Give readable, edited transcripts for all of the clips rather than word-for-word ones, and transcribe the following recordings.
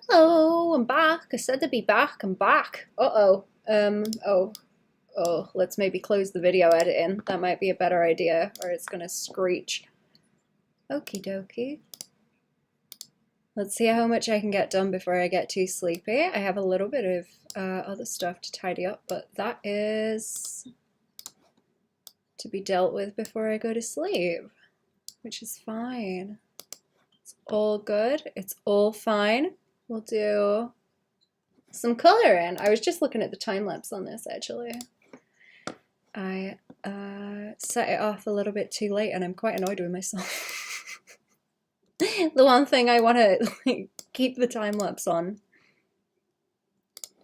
Hello, I'm back. I said to be back. I'm back. Uh-oh. Oh, let's maybe close the video editing. That might be a better idea, or it's gonna screech. Okie dokie. Let's see how much I can get done before I get too sleepy. I have a little bit of other stuff to tidy up, but that is to be dealt with before I go to sleep, which is fine. It's all good. It's all fine. We'll do some coloring. I was just looking at the time lapse on this actually. I set it off a little bit too late and I'm quite annoyed with myself. The one thing I want to keep the time lapse on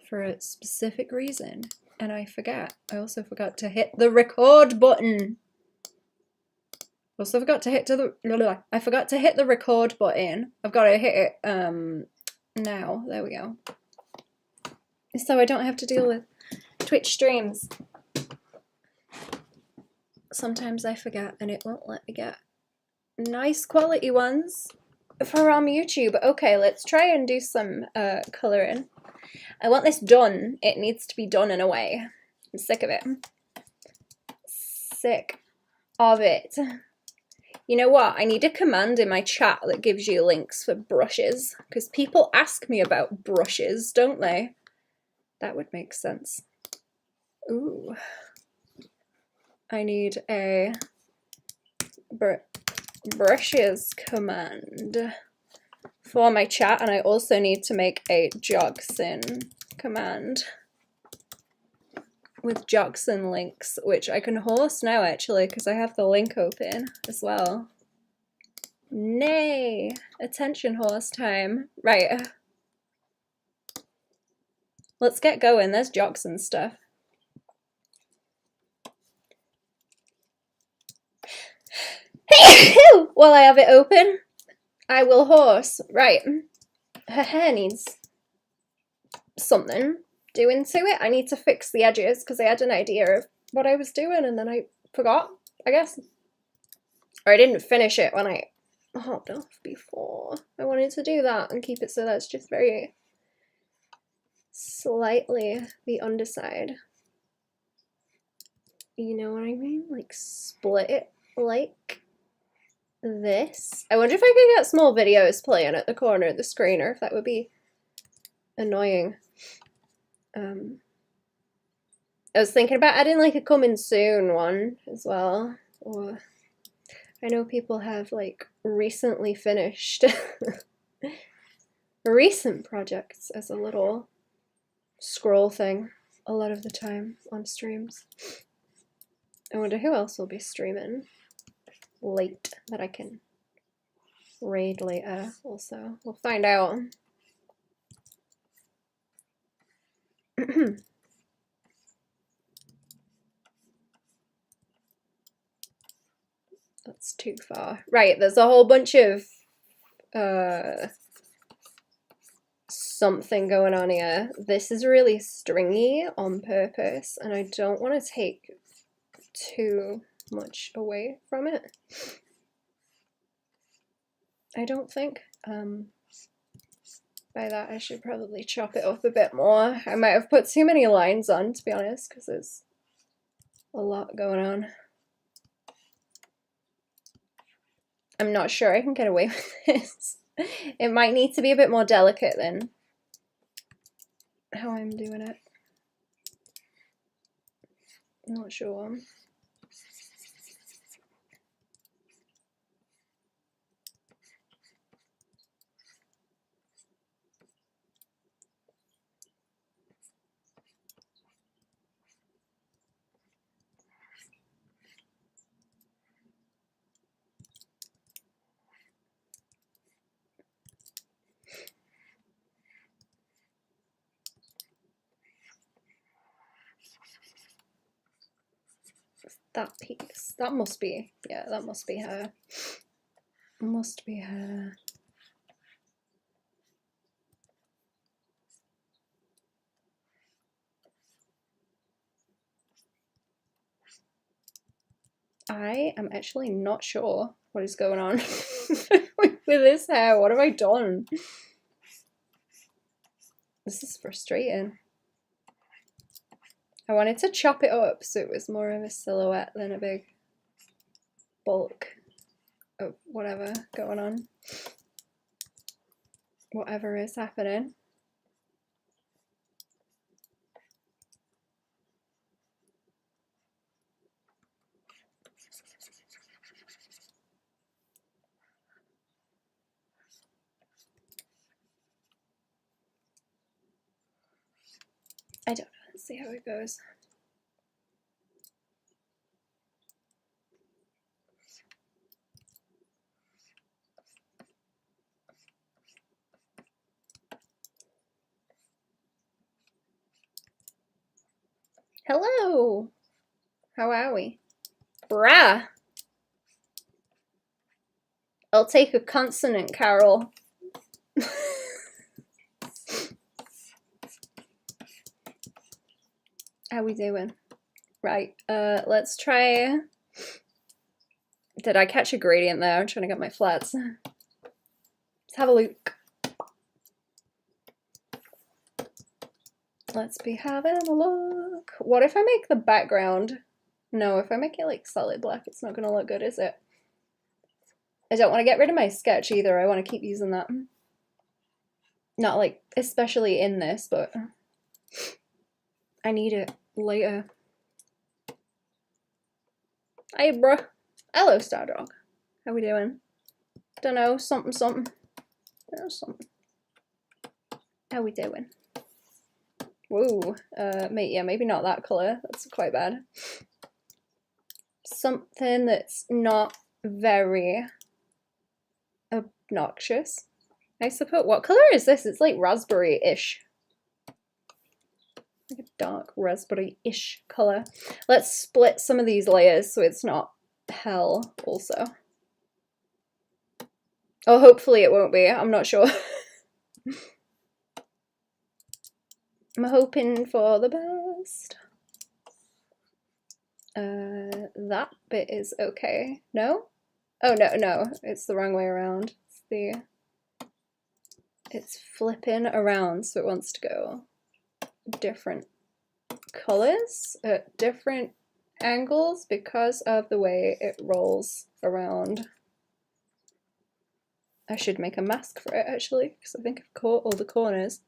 for a specific reason, and I forget. I also forgot to hit the record button. Also forgot to hit I forgot to hit the record button. I've got to hit it now. There we go. So I don't have to deal with Twitch streams. Sometimes I forget and it won't let me get nice quality ones from YouTube. Okay, let's try and do some colouring. I want this done. It needs to be done in a way. I'm sick of it. Sick of it. You know what? I need a command in my chat that gives you links for brushes, because people ask me about brushes, don't they? That would make sense. Ooh. I need a brushes command for my chat, and I also need to make a Joxin command with Joxin links, which I can host now actually because I have the link open as well. Nay, attention horse time. Right. Let's get going. There's Joxin stuff. While I have it open, I will horse. Right. Her hair needs something doing to it. I need to fix the edges because I had an idea of what I was doing and then I forgot, I guess. Or I didn't finish it when I hopped off before. I wanted to do that and keep it so that's just very slightly the underside. You know what I mean? Like split it like this. I wonder if I could get small videos playing at the corner of the screen, or if that would be annoying. I was thinking about adding like a coming soon one as well, or I know people have like recently finished recent projects as a little scroll thing a lot of the time on streams. I wonder who else will be streaming late that I can raid later also. We'll find out. That's too far. Right, there's a whole bunch of something going on here. This is really stringy on purpose, and I don't want to take too much away from it. I don't think. By that I should probably chop it up a bit more. I might have put too many lines on, to be honest, because there's a lot going on. I'm not sure I can get away with this. It might need to be a bit more delicate than how I'm doing it. I'm not sure. That piece. That must be, yeah, that must be her. Must be her. I am actually not sure what is going on with this hair. What have I done? This is frustrating. I wanted to chop it up so it was more of a silhouette than a big bulk of whatever going on. Whatever is happening. I don't know. Let's see how it goes. Hello. How are we? Brah. I'll take a consonant, Carol. How we doing? Right, let's try... Did I catch a gradient there? I'm trying to get my flats. Let's have a look. Let's be having a look. What if I make the background? No, if I make it like solid black, it's not gonna look good, is it? I don't want to get rid of my sketch either. I want to keep using that. Not like, especially in this, but I need it later. Hey, bruh. Hello, Star Dog. How we doing? Dunno, something, something. Dunno, something. How we doing? Whoa, mate, yeah, maybe not that colour. That's quite bad. Something that's not very obnoxious, I suppose. What colour is this? It's like raspberry-ish. Like a dark raspberry-ish colour. Let's split some of these layers so it's not hell also. Oh, hopefully it won't be. I'm not sure. I'm hoping for the best. That bit is okay. No? Oh, no, it's the wrong way around. It's flipping around, so it wants to go different colors at different angles because of the way it rolls around. I should make a mask for it actually, because I think I've caught all the corners.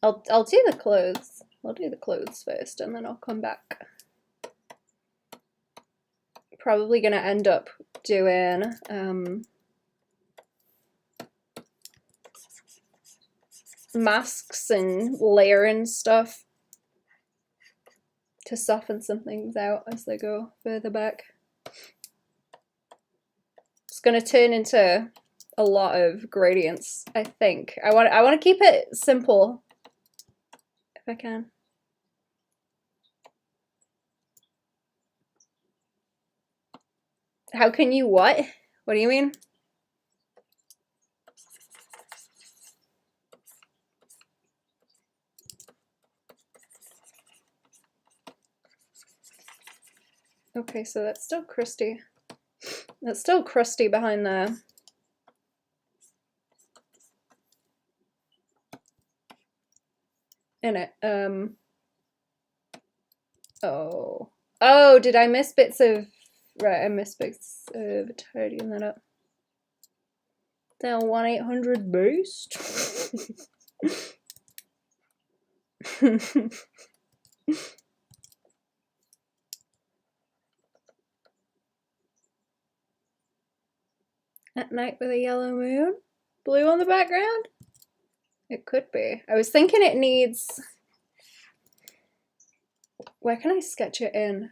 I'll do the clothes. I'll do the clothes first and then I'll come back. Probably gonna end up doing masks and layering stuff to soften some things out as they go further back. It's gonna turn into a lot of gradients, I think. I want to keep it simple if I can. How can you what? What do you mean? Okay, so that's still crusty. That's still crusty behind there. In it. Oh, did I miss bits of... Right, I missed bits of tidying that up. Down 1-800 boost. At night with a yellow moon? Blue on the background? It could be. I was thinking it needs... Where can I sketch it in?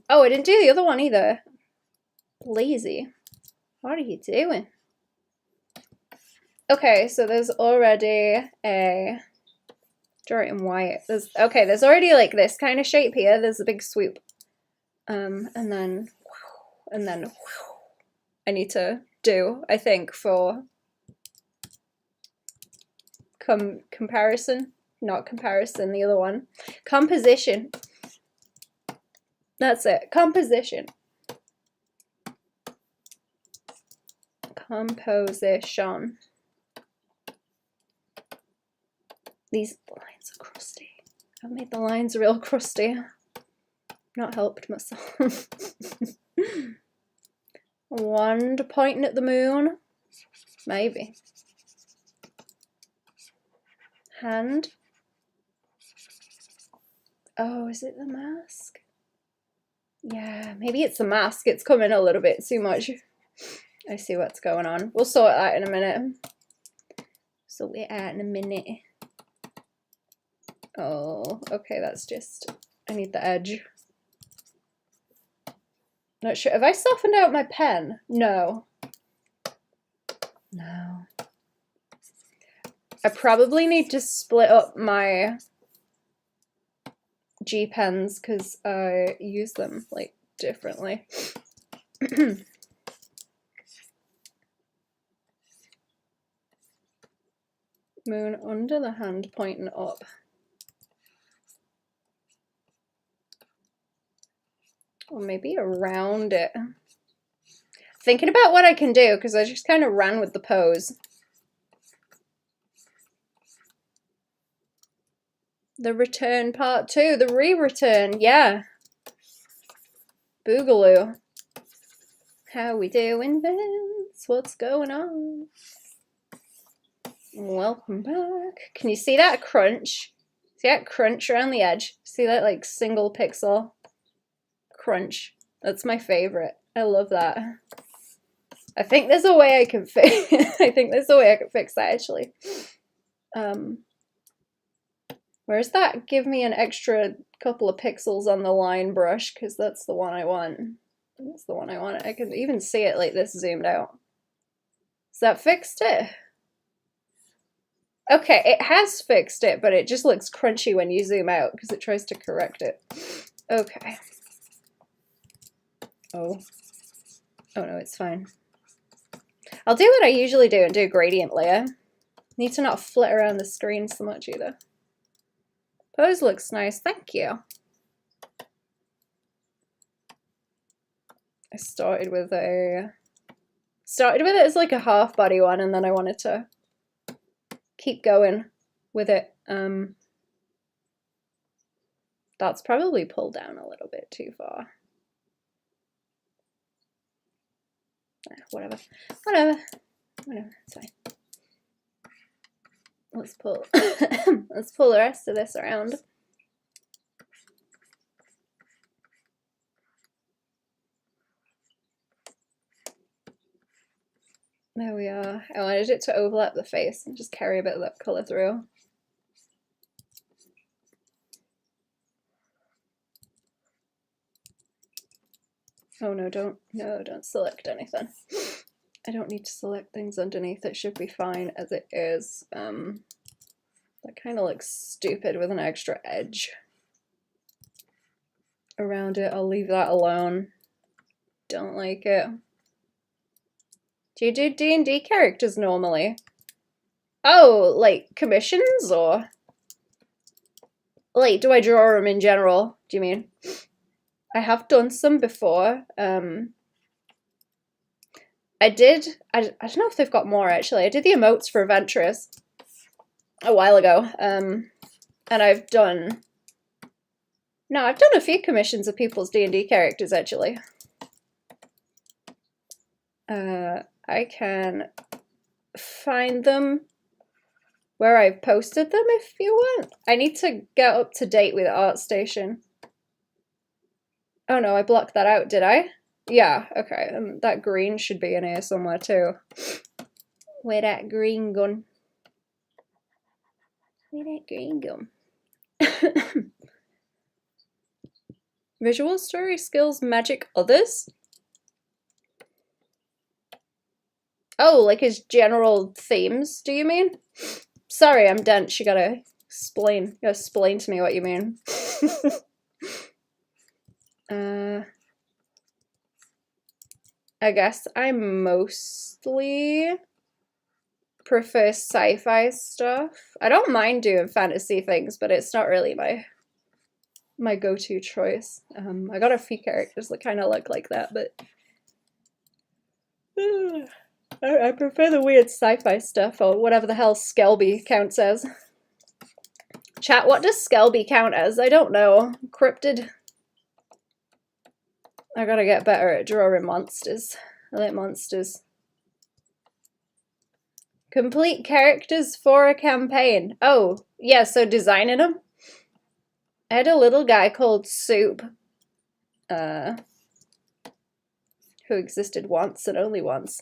Oh, I didn't do the other one either. Lazy. What are you doing? Okay, so there's already a... Draw it in white. There's already like this kind of shape here. There's a big swoop. And then I need to do, I think, for comparison. Not comparison, the other one. Composition. That's it. Composition. composition. These lines are crusty. I've made the lines real crusty. Not helped myself. Wand pointing at the moon. Maybe. Hand. Oh, is it the mask? Yeah, maybe it's the mask. It's coming a little bit too much. I see what's going on. We'll sort that in a minute. Sort it out in a minute. Oh, okay, that's just... I need the edge. Not sure. Have I softened out my pen? No. No. I probably need to split up my G pens because I use them like differently. Moon under the hand pointing up. Or maybe around it. Thinking about what I can do because I just kind of ran with the pose. The return part 2, the re-return, yeah. Boogaloo. How we doing, Vince? What's going on? Welcome back. Can you see that crunch? See that crunch around the edge? See that like single pixel crunch? That's my favorite. I love that. I think there's a way I can fix. I think there's a way I can fix that actually. Where's that? Give me an extra couple of pixels on the line brush because that's the one I want. That's the one I want. I can even see it like this zoomed out. Has that fixed it? Okay, it has fixed it, but it just looks crunchy when you zoom out because it tries to correct it. Okay. Oh. Oh no, it's fine. I'll do what I usually do and do a gradient layer. Need to not flit around the screen so much either. Pose looks nice, thank you. I started with it as like a half body one and then I wanted to keep going with it. That's probably pulled down a little bit too far. Whatever, it's fine. Let's pull let's pull the rest of this around. There we are. I wanted it to overlap the face and just carry a bit of that colour through. Oh no, don't select anything. I don't need to select things underneath. It should be fine as it is. That kind of looks stupid with an extra edge around it. I'll leave that alone. Don't like it. Do you do D&D characters normally? Oh, like commissions or? Like, do I draw them in general? Do you mean? I have done some before. I don't know if they've got more actually. I did the emotes for Adventurous a while ago. And I've done a few commissions of people's D&D characters actually. I can find them where I've posted them if you want. I need to get up to date with ArtStation. Oh no, I blocked that out, did I? Yeah, okay. That green should be in here somewhere too. Where that green gone? Where that green gone? Visual story skills, magic, others? Oh, like his general themes, do you mean? Sorry, I'm dense. You gotta explain to me what you mean. I guess I mostly prefer sci-fi stuff. I don't mind doing fantasy things, but it's not really my go-to choice. I got a few characters that kind of look like that, but I prefer the weird sci-fi stuff, or whatever the hell Skelby counts as. Chat, what does Skelby count as? I don't know. Cryptid. I gotta get better at drawing monsters. I like monsters. Complete characters for a campaign. Oh, yeah, so designing them. I had a little guy called Soup, who existed once and only once.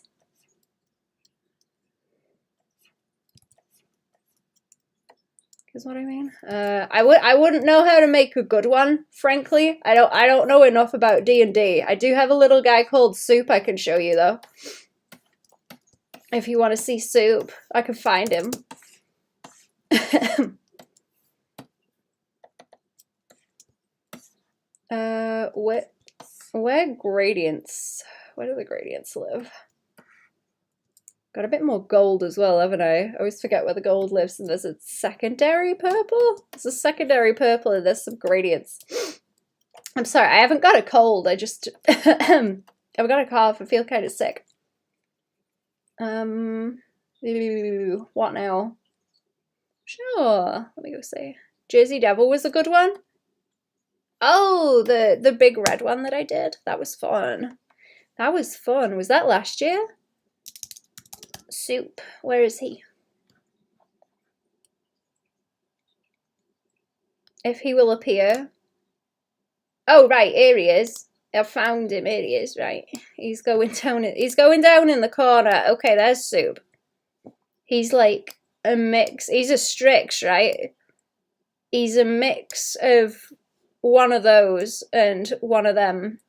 Is what I mean. I wouldn't know how to make a good one, frankly. I don't know enough about D&D. I do have a little guy called Soup I can show you though. If you want to see Soup, I can find him. Where gradients? Where do the gradients live? Got a bit more gold as well, haven't I? I always forget where the gold lives, and there's a secondary purple? There's a secondary purple and there's some gradients. I'm sorry, I haven't got a cold, I just... I've got a cough, I feel kind of sick. What now? Sure, let me go see. Jersey Devil was a good one. Oh, the big red one that I did. That was fun. That was fun. Was that last year? Soup. Where is he? If he will appear. Oh, right. Here he is. I found him. Here he is. Right. He's going down. He's going down in the corner. Okay, there's Soup. He's like a mix. He's a Strix, right? He's a mix of one of those and one of them.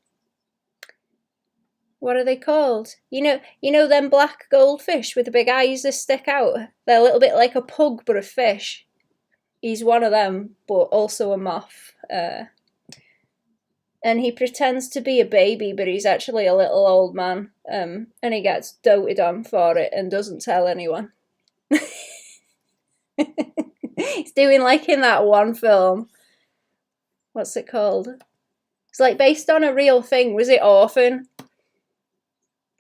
What are they called? You know them black goldfish with the big eyes that stick out? They're a little bit like a pug, but a fish. He's one of them, but also a moth. And he pretends to be a baby, but he's actually a little old man. And he gets doted on for it and doesn't tell anyone. He's doing like in that one film. What's it called? It's like based on a real thing. Was it Orphan?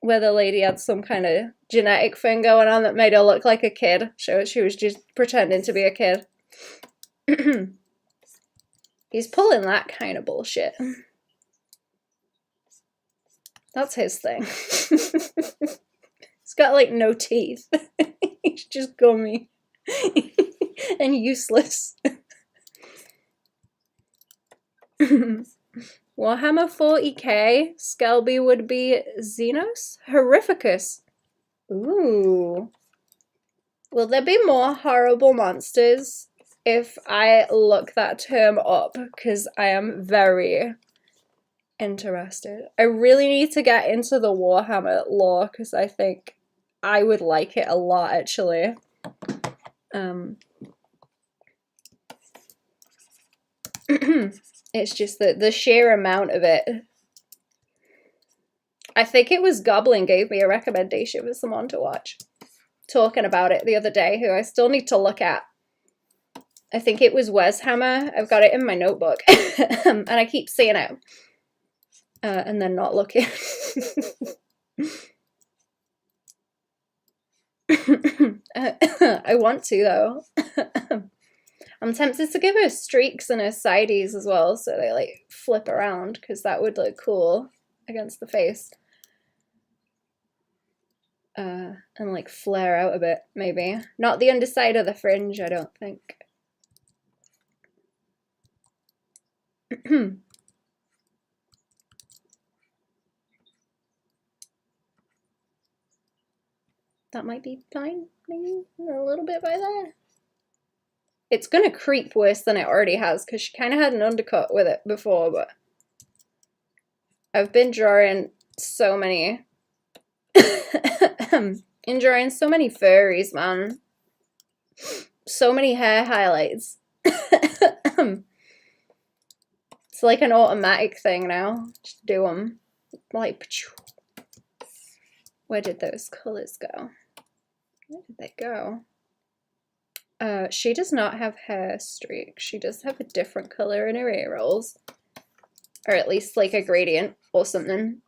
Where the lady had some kind of genetic thing going on that made her look like a kid. She was just pretending to be a kid. He's pulling that kind of bullshit. That's his thing. He's got like no teeth. He's just gummy. And useless. Warhammer 40k, Skelby would be Xenos? Horrificus. Ooh. Will there be more horrible monsters if I look that term up? Because I am very interested. I really need to get into the Warhammer lore because I think I would like it a lot, actually. It's just that the sheer amount of it. I think it was Goblin gave me a recommendation for someone to watch. Talking about it the other day, who I still need to look at. I think it was Wes Hammer. I've got it in my notebook. And I keep seeing it. And then not looking. I want to, though. I'm tempted to give her streaks and her sideys as well, so they like flip around, because that would look cool against the face. And like flare out a bit, maybe. Not the underside of the fringe, I don't think. That might be fine, maybe a little bit by there. It's gonna creep worse than it already has, because she kind of had an undercut with it before, but I've been drawing so many so many furries, man. So many hair highlights. It's like an automatic thing now. Just do them. Like, where did those colors go? Where did they go? She does not have hair streaks. She does have a different color in her ear rolls. Or at least like a gradient or something.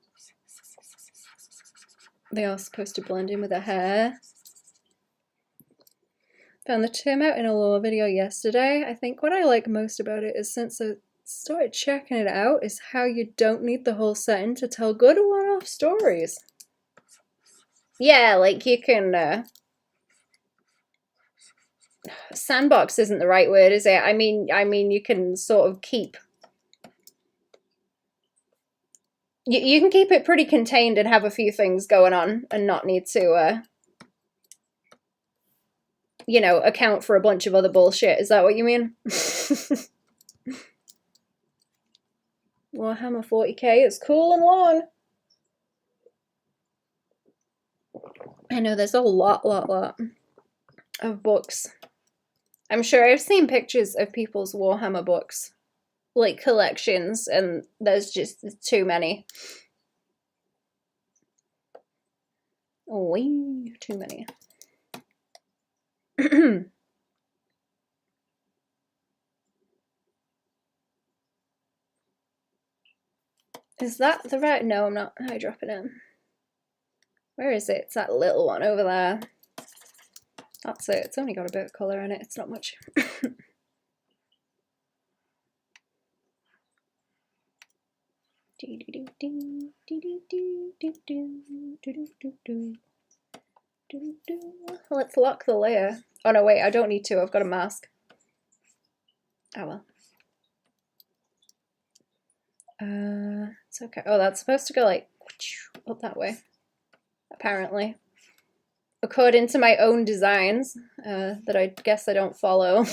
They are supposed to blend in with the hair. Found the term out in a lore video yesterday. I think what I like most about it is, since I started checking it out, is how you don't need the whole setting to tell good one-off stories. Yeah, like you can, sandbox isn't the right word, is it? I mean you can sort of keep, you can keep it pretty contained and have a few things going on and not need to, you know, account for a bunch of other bullshit. Is that what you mean? Warhammer 40k is cool and long. I know there's a lot of books. I'm sure I've seen pictures of people's Warhammer books, like collections, and there's just too many. Way too many. Is that the right? No, I'm not. I drop it in. Where is it? It's that little one over there. That's it. It's only got a bit of colour in it. It's not much. Let's lock the layer. Oh no, wait, I don't need to. I've got a mask. Oh well. It's okay. Oh, that's supposed to go like up that way, apparently. According to my own designs, that I guess I don't follow.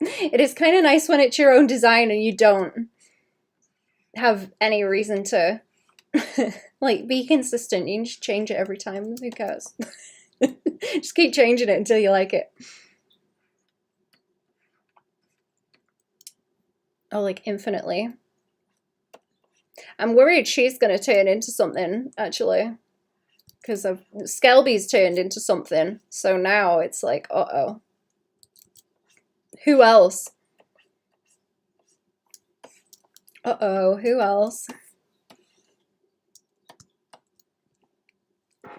It is kind of nice when it's your own design and you don't have any reason to like be consistent. You can just change it every time. Who cares? Just keep changing it until you like it. Oh, like infinitely. I'm worried she's gonna turn into something, actually, because Skelby's turned into something. So now it's like, uh-oh. Who else? Uh-oh, who else?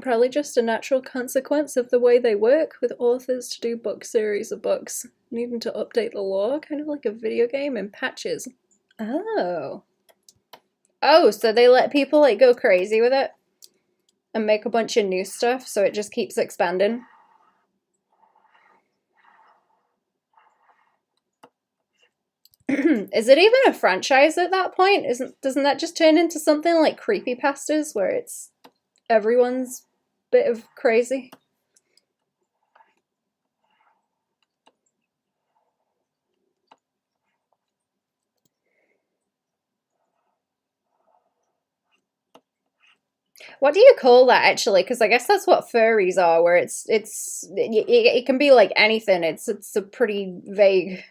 Probably just a natural consequence of the way they work with authors to do book series of books, needing to update the lore, kind of like a video game in patches. Oh. Oh, so they let people like go crazy with it and make a bunch of new stuff, so it just keeps expanding. Is it even a franchise at that point? Doesn't that just turn into something like creepypastas, where it's everyone's bit of crazy? What do you call that, actually? Because I guess that's what furries are, where it can be like anything. It's a pretty vague,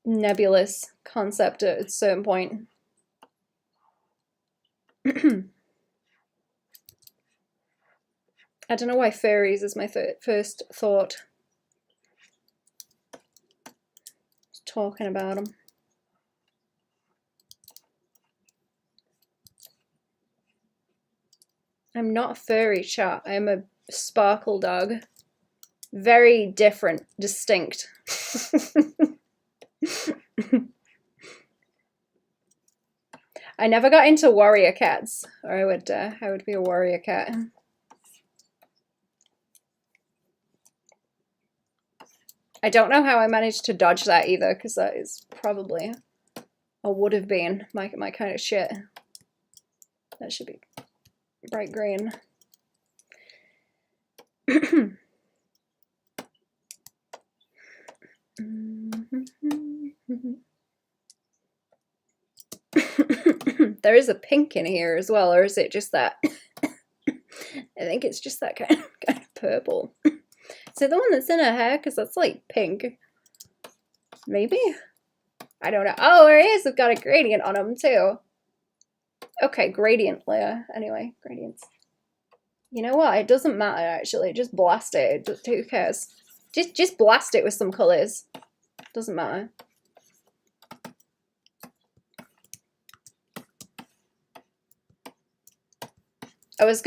nebulous concept at a certain point. I don't know why furries is my first thought. Just talking about them. I'm not a furry, chat. I'm a sparkle dog. Very different, distinct. I never got into warrior cats, or I would be a warrior cat. I don't know how I managed to dodge that either, because that is probably, or would have been, my kind of shit. That should be bright green. There is a pink in here as well, or is it just that? I think it's just that kind of purple. Is it the one that's in her hair? Because that's like pink. Maybe? I don't know. Oh, there is. We've got a gradient on them too. Okay, gradient layer. Anyway, gradients. You know what? It doesn't matter, actually. Just blast it. Who cares? Just blast it with some colors. Doesn't matter. I was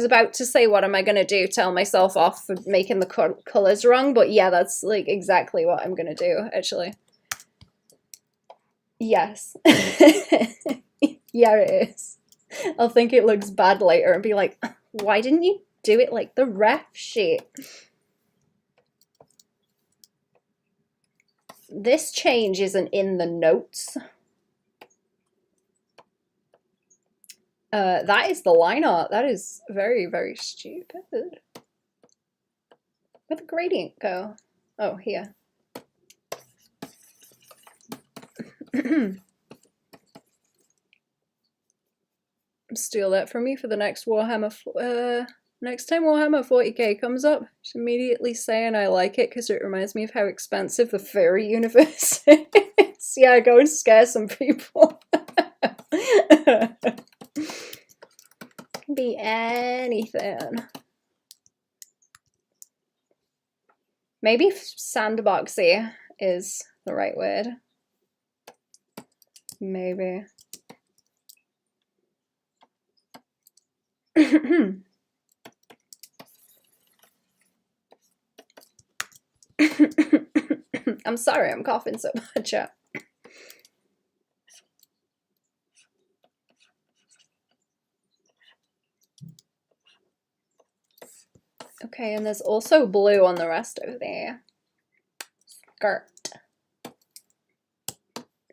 about to say, what am I gonna do? Tell myself off for making the colors wrong, but yeah, that's like exactly what I'm gonna do, actually. Yes. Yeah, it is. I'll think it looks bad later and be like, why didn't you do it like the ref sheet? This change isn't in the notes. That is the line art. That is very, very stupid. Where'd the gradient go? Oh, here. Steal that from me for the next Warhammer. Next time Warhammer 40k comes up, just immediately saying I like it because it reminds me of how expensive the fairy universe is. Yeah, go and scare some people. Be anything. Maybe sandboxy is the right word. Maybe. I'm sorry, I'm coughing so much up. Okay, and there's also blue on the rest of the skirt.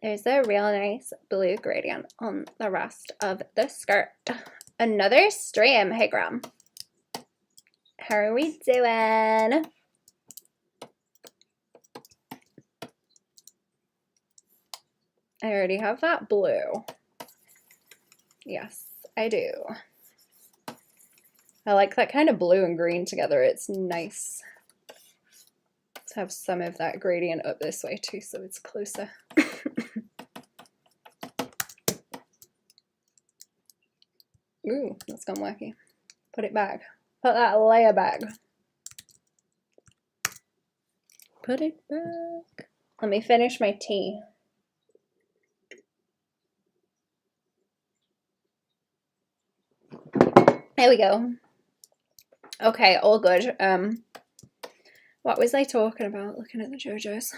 There's a real nice blue gradient on the rest of the skirt. Another stream. Hey, Graham. How are we doing? I already have that blue. Yes, I do. I like that kind of blue and green together. It's nice. Let's have some of that gradient up this way too, so it's closer. Ooh, that's gone wacky. Put it back. Put that layer back. Put it back. Let me finish my tea. There we go. Okay, all good. What was I talking about? Looking at the JoJo's.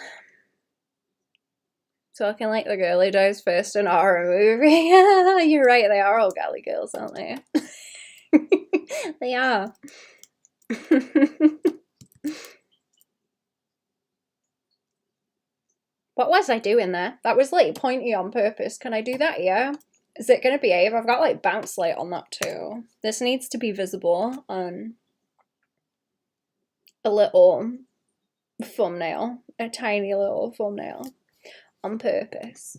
Talking like the girly days first in a horror movie. You're right, they are all galley girls, aren't they? They are. What was I doing there? That was like pointy on purpose. Can I do that? Yeah. Is it going to behave? I've got like bounce light on that too. This needs to be visible on a little thumbnail. A tiny little thumbnail. On purpose.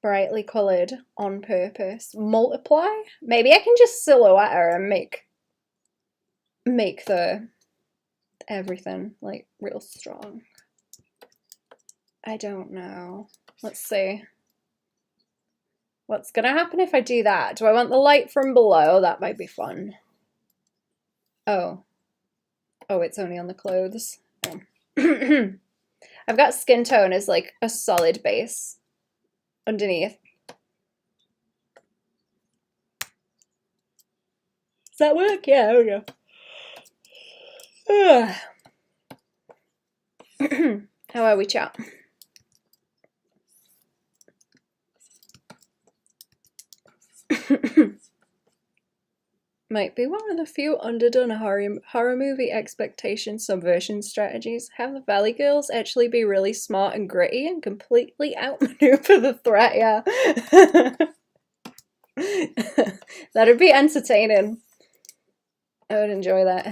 Brightly coloured on purpose. Multiply? Maybe I can just silhouette her and make the everything like real strong. I don't know. Let's see. What's gonna happen if I do that? Do I want the light from below? That might be fun. Oh. Oh, it's only on the clothes. Oh. I've got skin tone as like a solid base underneath. Does that work? Yeah, there we go. How are we, chat? Might be one of the few underdone horror movie expectation subversion strategies. Have the Valley Girls actually be really smart and gritty and completely outmaneuver the threat, yeah. That'd be entertaining. I would enjoy that.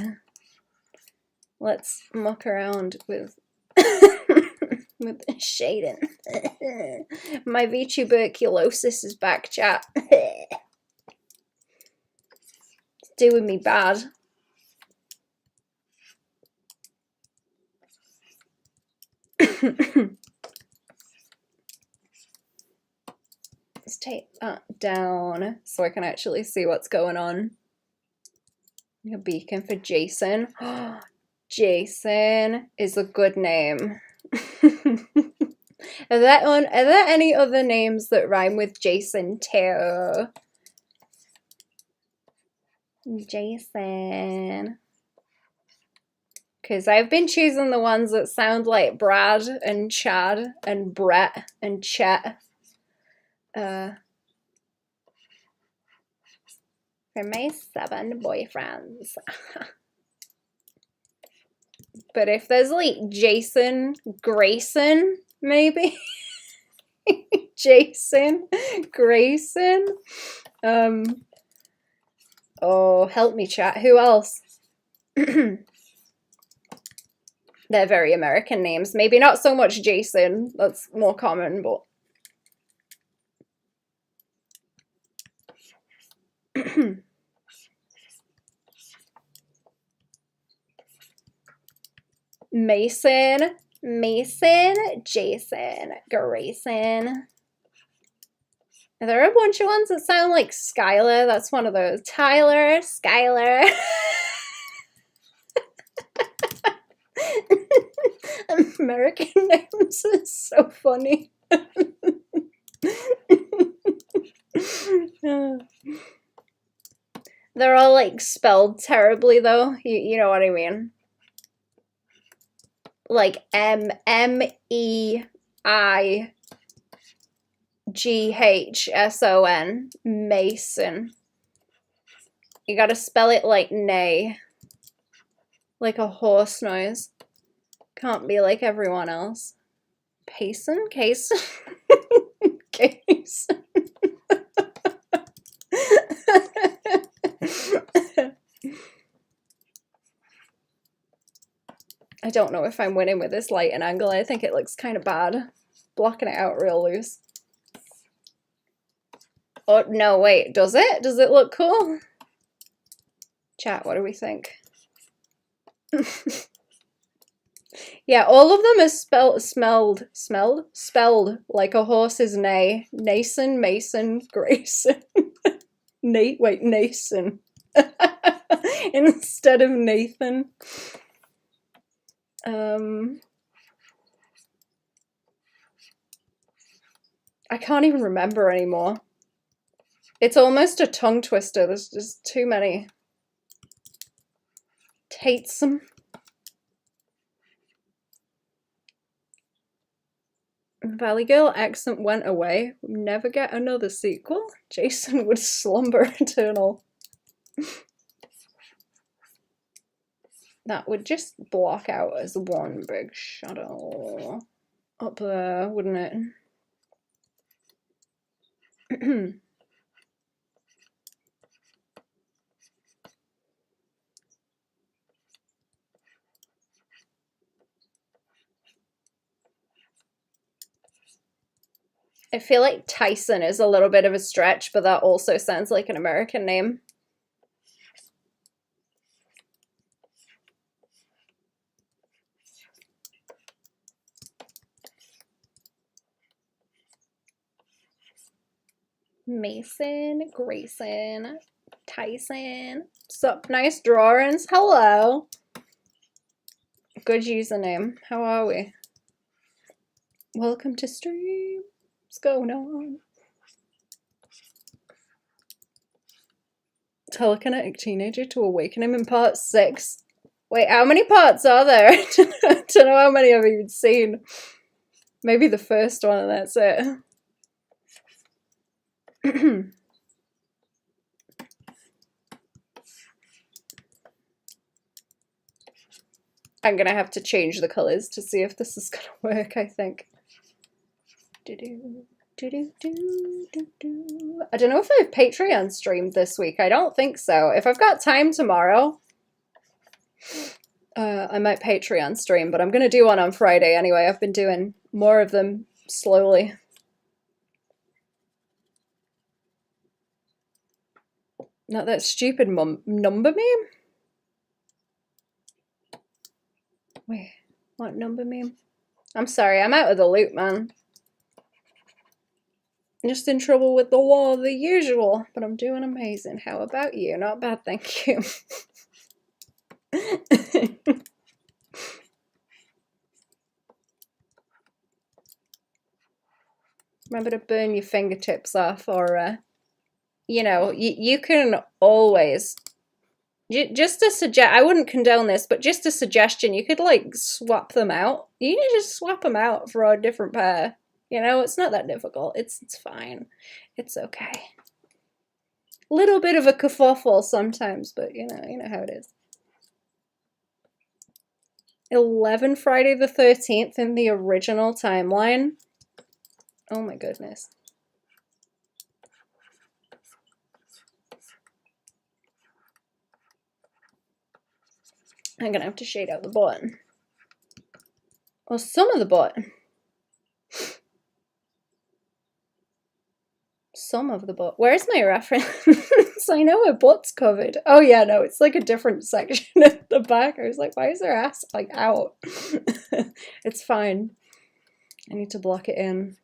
Let's muck around with with shading. My V-tuberculosis is back, chat. Doing me bad. Let's take that down so I can actually see what's going on. A beacon for Jason. Jason is a good name. Are there any other names that rhyme with Jason too? Jason. Because I've been choosing the ones that sound like Brad and Chad and Brett and Chet. For my 7 boyfriends. But if there's like Jason Grayson, maybe. Jason Grayson. Oh, help me, chat. Who else? They're very American names. Maybe not so much Jason. That's more common, but... Mason, Jason, Grayson. There are a bunch of ones that sound like Skylar. That's one of those. Tyler, Skylar. American names are so funny. They're all like spelled terribly though. You know what I mean? Like MEIGHSON, Mason. You gotta spell it like neigh, like a horse noise. Can't be like everyone else. Payson? Case? Case. I don't know if I'm winning with this light and angle. I think it looks kind of bad. Blocking it out real loose. Oh, no, wait. Does it? Does it look cool? Chat, what do we think? Yeah, all of them are spelled like a horse's neigh. Nason, Mason, Grayson. Wait, Nason. Instead of Nathan. I can't even remember anymore. It's almost a tongue twister. There's just too many. Tatesome. Valley Girl accent went away. Never get another sequel. Jason would slumber eternal. That would just block out as one big shadow up there, wouldn't it? I feel like Tyson is a little bit of a stretch, but that also sounds like an American name. Mason, Grayson, Tyson. Sup, nice drawings. Hello. Good username. How are we? Welcome to stream. What's going on? Telekinetic teenager to awaken him in part 6. Wait, how many parts are there? I don't know how many I've even seen. Maybe the first one and that's it. I'm gonna have to change the colours to see if this is gonna work, I think. I don't know if I've Patreon streamed this week. I don't think so. If I've got time tomorrow, I might Patreon stream, but I'm gonna do one on Friday anyway. I've been doing more of them slowly. Not that stupid number meme? Wait, what number meme? I'm sorry, I'm out of the loop, man. Just in trouble with the law, the usual, but I'm doing amazing. How about you? Not bad, thank you. Remember to burn your fingertips off, or, you know, you can always Just a suggest. I wouldn't condone this, but just a suggestion. You could like swap them out. You can just swap them out for a different pair. You know, it's not that difficult. It's fine. It's okay. Little bit of a kerfuffle sometimes, but you know how it is. 11 Friday the 13th in the original timeline. Oh my goodness. I'm gonna have to shade out the button. Well, some of the button. Some of the butt. Where's my reference? I know her butt's covered. Oh yeah, no, it's like a different section at the back. I was like, why is her ass like out? It's fine. I need to block it in.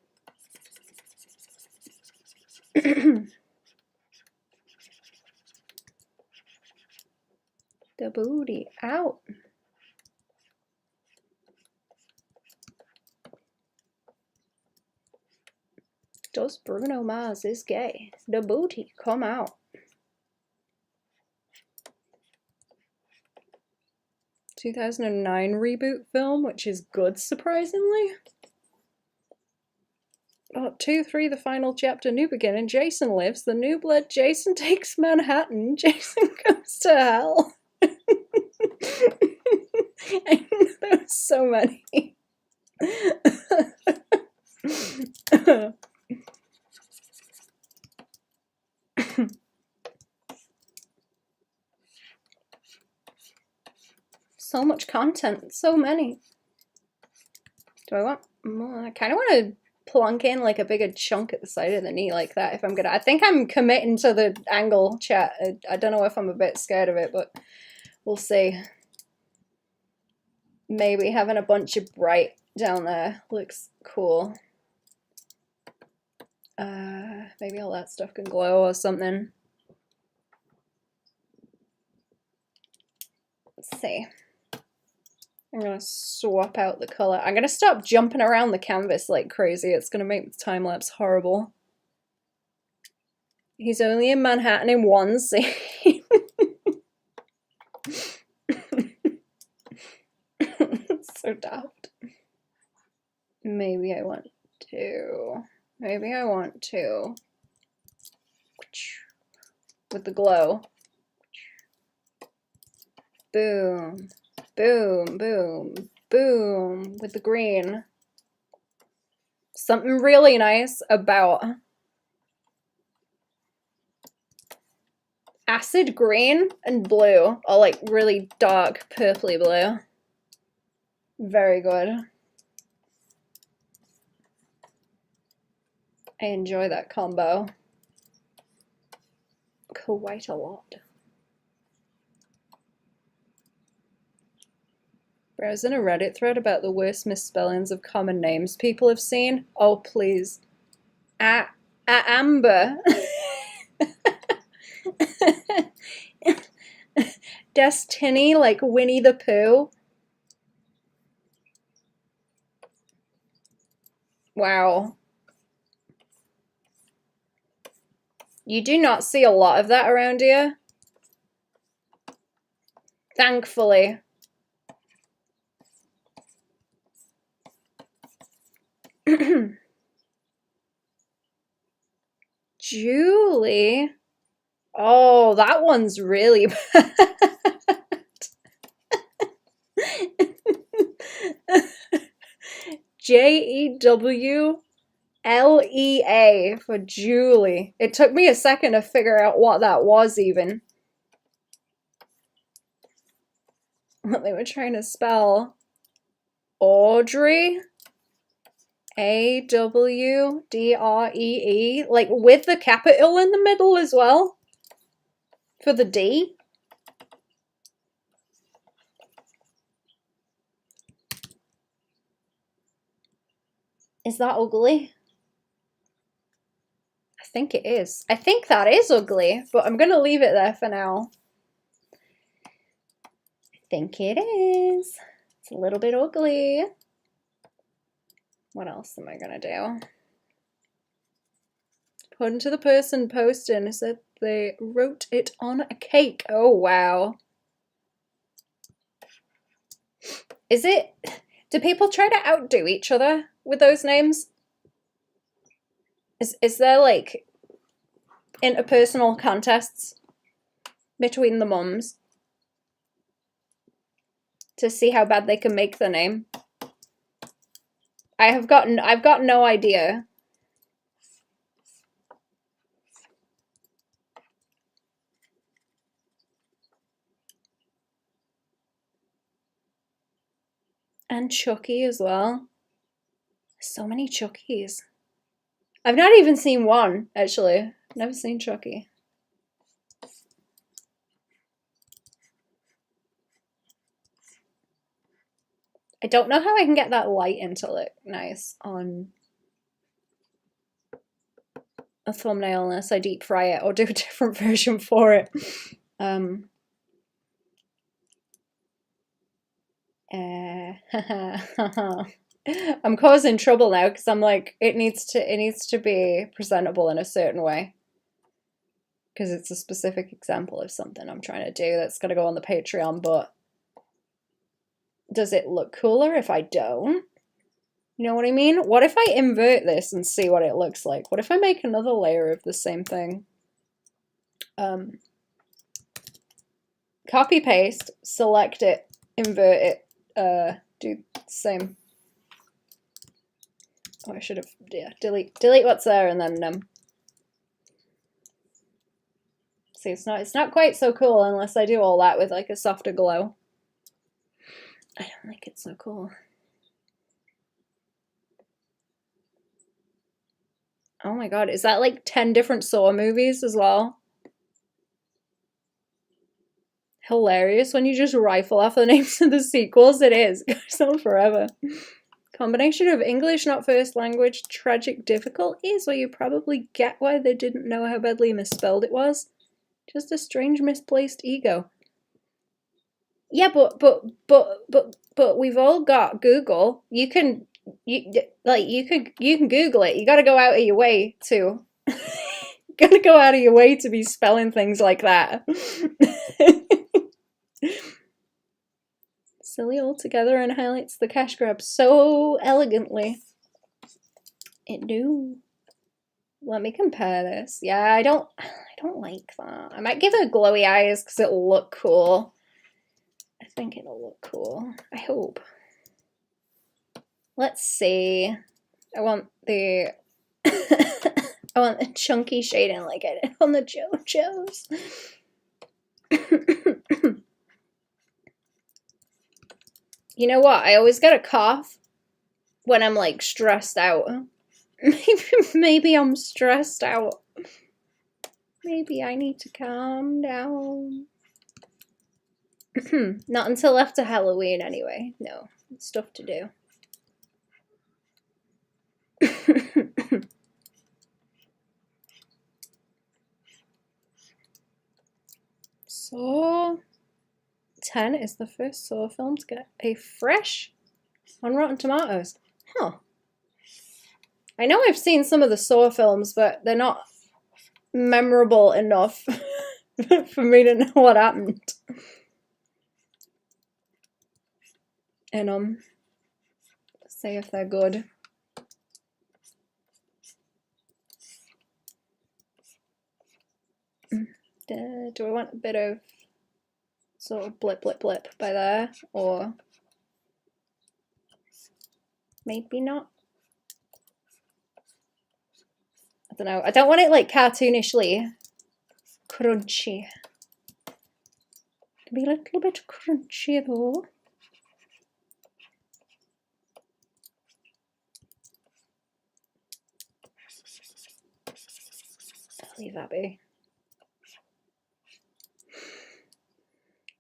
The booty out. Does Bruno Mars is gay? The booty come out. ...2009 reboot film, which is good, surprisingly. Oh, 2-3, the final chapter, new beginning. Jason lives. The new blood. Jason takes Manhattan. Jason goes to hell. I know there were so many. So much content, so many. Do I want more? I kind of want to plunk in like a bigger chunk at the side of the knee like that if I'm gonna. I think I'm committing to the angle, chat. I don't know if I'm a bit scared of it, but we'll see. Maybe having a bunch of bright down there looks cool. Maybe all that stuff can glow or something. Let's see. I'm gonna swap out the color. I'm gonna stop jumping around the canvas like crazy. It's gonna make the time lapse horrible. He's only in Manhattan in one scene. So daft. Maybe I want to. Maybe I want to. With the glow. Boom. Boom, boom, boom, with the green. Something really nice about acid green and blue, or like really dark purpley blue. Very good. I enjoy that combo quite a lot. I was in a Reddit thread about the worst misspellings of common names people have seen. Oh, please. Amber. Destiny, like Winnie the Pooh. Wow. You do not see a lot of that around here. Thankfully. Julie. Oh, that one's really bad. Jewlea for Julie. It took me a second to figure out what that was even. What they were trying to spell. Audrey. AWDREE, like with the capital in the middle as well for the D. Is that ugly? I think it is. I think that is ugly, but I'm gonna leave it there for now. I think it is. It's a little bit ugly. What else am I gonna do? According to the person posting, it said they wrote it on a cake. Oh, wow. Is it... Do people try to outdo each other with those names? Is there, like, interpersonal contests between the mums to see how bad they can make the name? I've got no idea. And Chucky as well. So many Chuckies. I've not even seen one, actually. Never seen Chucky. I don't know how I can get that light into look nice on a thumbnail unless I deep fry it or do a different version for it. I'm causing trouble now because I'm like, it needs to be presentable in a certain way. Because it's a specific example of something I'm trying to do that's gonna go on the Patreon, but does it look cooler if I don't? You know what I mean? What if I invert this and see what it looks like? What if I make another layer of the same thing? Copy paste, select it, invert it, do the same. Oh, I should have, yeah, delete what's there and then see, it's not quite so cool unless I do all that with like a softer glow. I don't think it's so cool. Oh my god, is that like 10 different Saw movies as well? Hilarious when you just rifle off the names of the sequels. It is. It goes on forever. Combination of English not first language, tragic difficulties, or you probably get why they didn't know how badly misspelled it was. Just a strange misplaced ego. Yeah, but we've all got Google. You can Google it. You got to go out of your way to gotta go out of your way to be spelling things like that. Silly altogether and highlights the cash grab so elegantly. It do. Let me compare this. Yeah, I don't like that. I might give it glowy eyes because it'll look cool. I think it'll look cool. I hope. Let's see. I want the I want the chunky shading like I did on the JoJo's. You know what? I always get a cough when I'm like stressed out. Maybe I'm stressed out. Maybe I need to calm down. Not until after Halloween anyway. No, stuff to do. Saw 10 is the first Saw film to get a fresh on Rotten Tomatoes. Huh. I know I've seen some of the Saw films, but they're not memorable enough for me to know what happened. And say if they're good. Do I want a bit of sort of blip blip blip by there, or maybe not? I don't know. I don't want it like cartoonishly crunchy. Be a little bit crunchy though. I'll leave that be.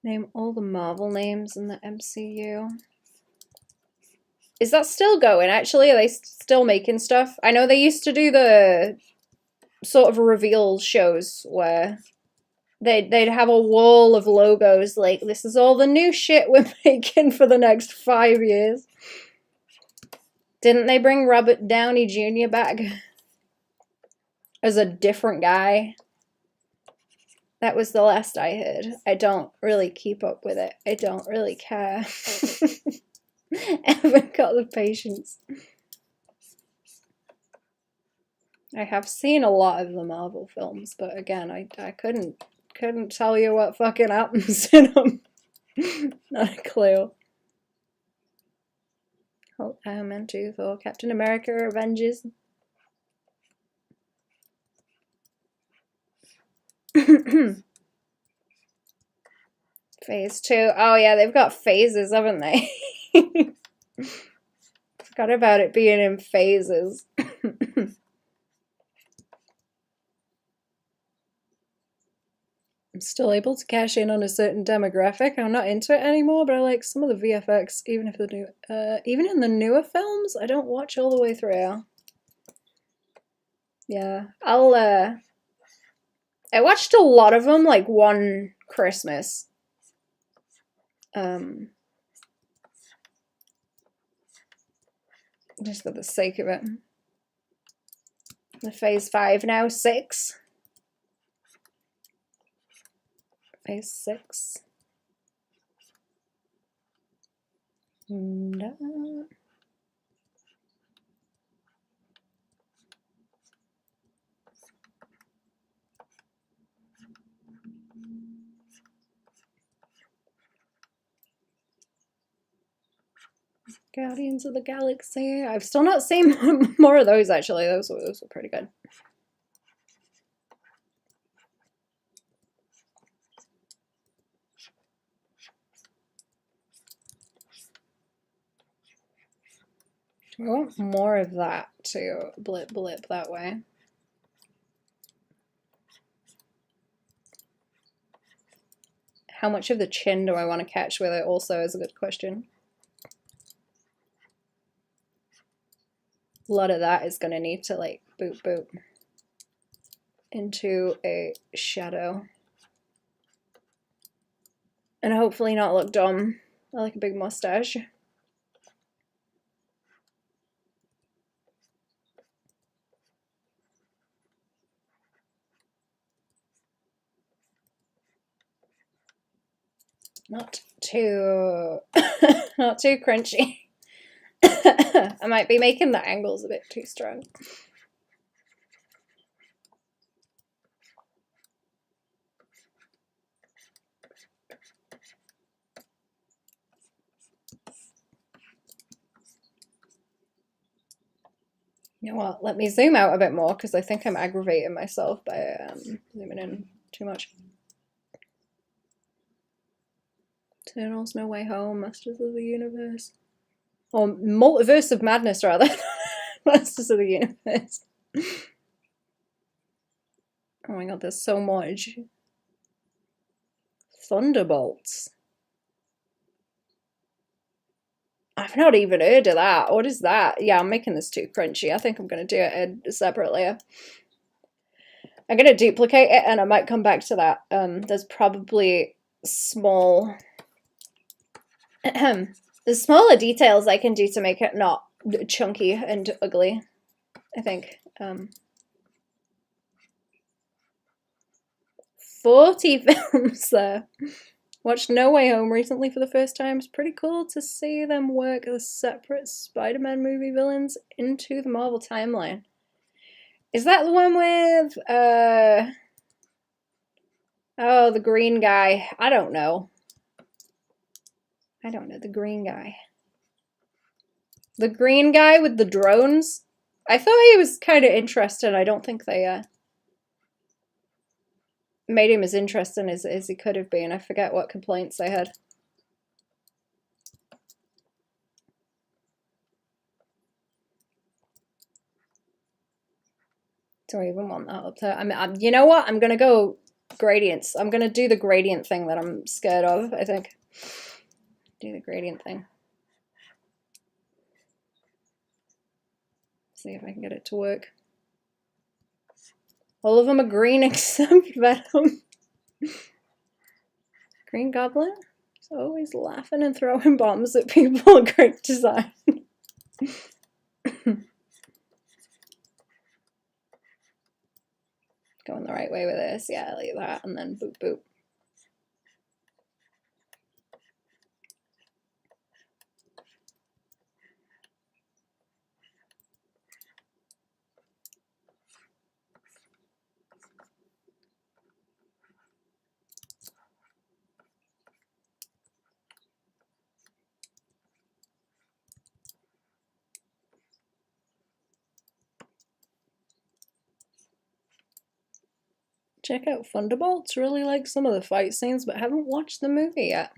Name all the Marvel names in the MCU. Is that still going, actually? Are they still making stuff? I know they used to do the sort of reveal shows where they'd have a wall of logos like, this is all the new shit we're making for the next 5 years. Didn't they bring Robert Downey Jr. back? as a different guy. That was the last I heard. I don't really keep up with it. I don't really care. I haven't got the patience. I have seen a lot of the Marvel films, but again, I couldn't tell you what fucking happens in them. Not a clue. Hulk, Iron Man 2, Thor, Captain America, Avengers. Phase 2. Oh yeah, they've got phases, haven't they? Forgot about it being in phases. I'm still able to cash in on a certain demographic. I'm not into it anymore, but I like some of the VFX, even if the new, even in the newer films, I don't watch all the way through. Yeah, I watched a lot of them like one Christmas. Just for the sake of it. The phase 5 now, 6. Phase 6. Guardians of the Galaxy. I've still not seen more of those actually. Those were pretty good. I want more of that to blip that way. How much of the chin do I want to catch with it also is a good question. A lot of that is going to need to like boop into a shadow. And hopefully not look dumb. I like a big mustache. Not too not too crunchy. I might be making the angles a bit too strong. You know what? Let me zoom out a bit more because I think I'm aggravating myself by zooming in too much. Eternals, No Way Home, Masters of the Universe. Or Multiverse of Madness, rather. Masters of the Universe. Oh my god, there's so much. Thunderbolts. I've not even heard of that. What is that? Yeah, I'm making this too crunchy. I think I'm going to do it separately. I'm going to duplicate it and I might come back to that. There's probably small... There's smaller details I can do to make it not chunky and ugly, I think. 40 films there. Watched No Way Home recently for the first time. It's pretty cool to see them work as separate Spider-Man movie villains into the Marvel timeline. Is that the one with, oh, the green guy? I don't know. The green guy. The green guy with the drones? I thought he was kind of interesting. I don't think they made him as interesting as he could have been. I forget what complaints they had. Do I even want that up there? I mean, you know what? I'm going to go gradients. I'm going to do the gradient thing that I'm scared of, I think. Do the gradient thing. See if I can get it to work. All of them are green except Venom. Green Goblin? He's always laughing and throwing bombs at people. Great design. Going the right way with this, yeah, like that, and then boop, boop. Check out Thunderbolts. Really like some of the fight scenes, but haven't watched the movie yet.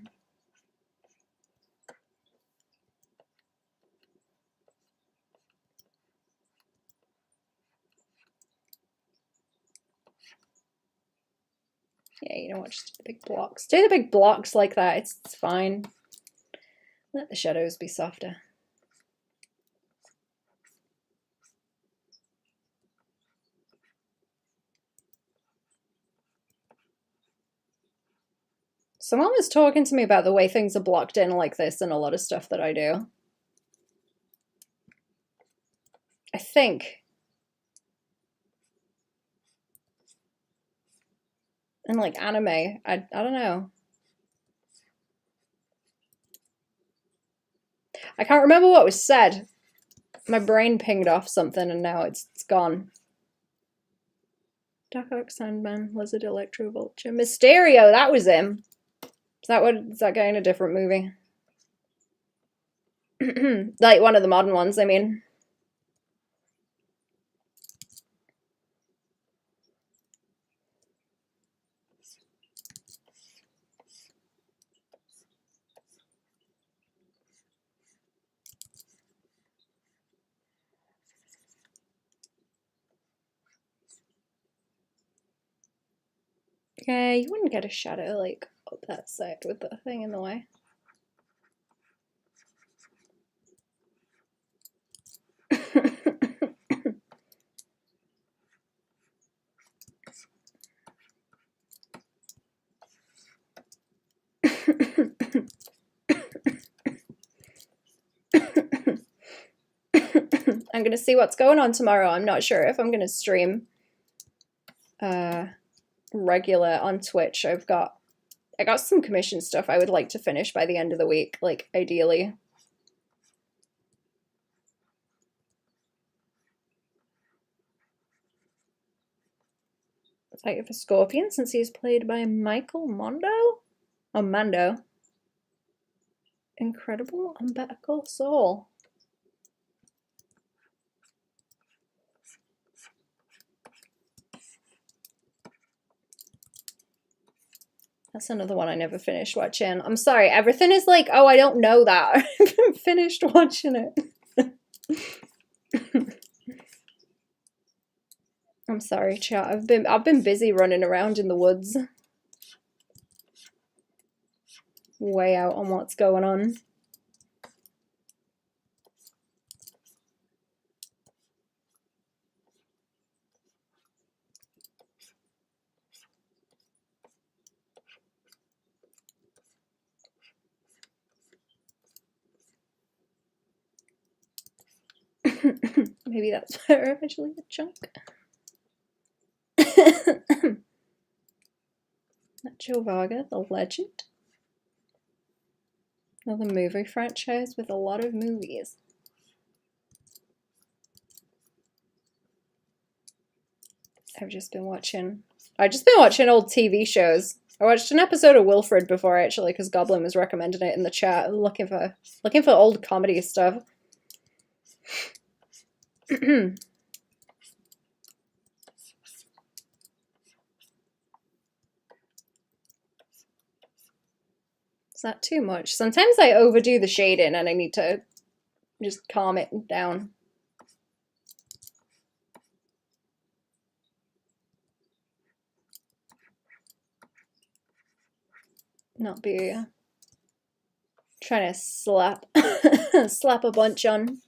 Yeah, you don't watch the big blocks. Do the big blocks like that. It's fine. Let the shadows be softer. Someone was talking to me about the way things are blocked in like this and a lot of stuff that I do. I think. And like anime, I don't know. I can't remember what was said. My brain pinged off something and now it's gone. Dark Oak, Sandman, Lizard, Electro, Vulture, Mysterio, that was him. Is that guy in a different movie? Like one of the modern ones, I mean. Yeah, you wouldn't get a shadow like up that side with the thing in the way. I'm gonna see what's going on tomorrow. I'm not sure if I'm gonna stream regular on Twitch. I got some commission stuff I would like to finish by the end of the week, like ideally. Fight for Scorpion, since he's played by Michael Mondo? Oh, Mando. Incredible Umbilical Soul. That's another one I never finished watching. I'm sorry, everything is like, oh, I don't know that. I haven't finished watching it. I'm sorry, chat. I've been busy running around in the woods. Way out on what's going on. Maybe that's where I eventually get chunk. Nacho Varga, the legend. Another movie franchise with a lot of movies. I've just been watching old TV shows. I watched an episode of Wilfred before actually because Goblin was recommending it in the chat. Looking for old comedy stuff. Is that too much? Sometimes I overdo the shading and I need to just calm it down. Not be trying to slap slap a bunch on,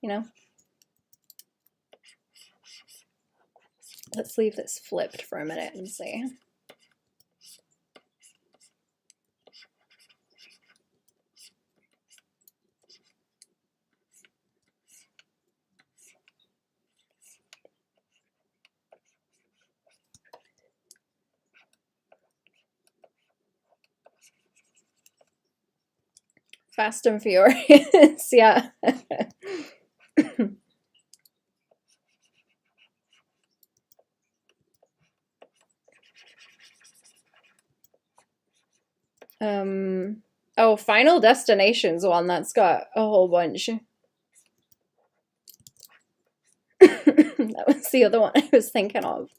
you know. Let's leave this flipped for a minute and see. Fast and Furious, yeah. Oh, Final Destination's one that's got a whole bunch. That was the other one I was thinking of.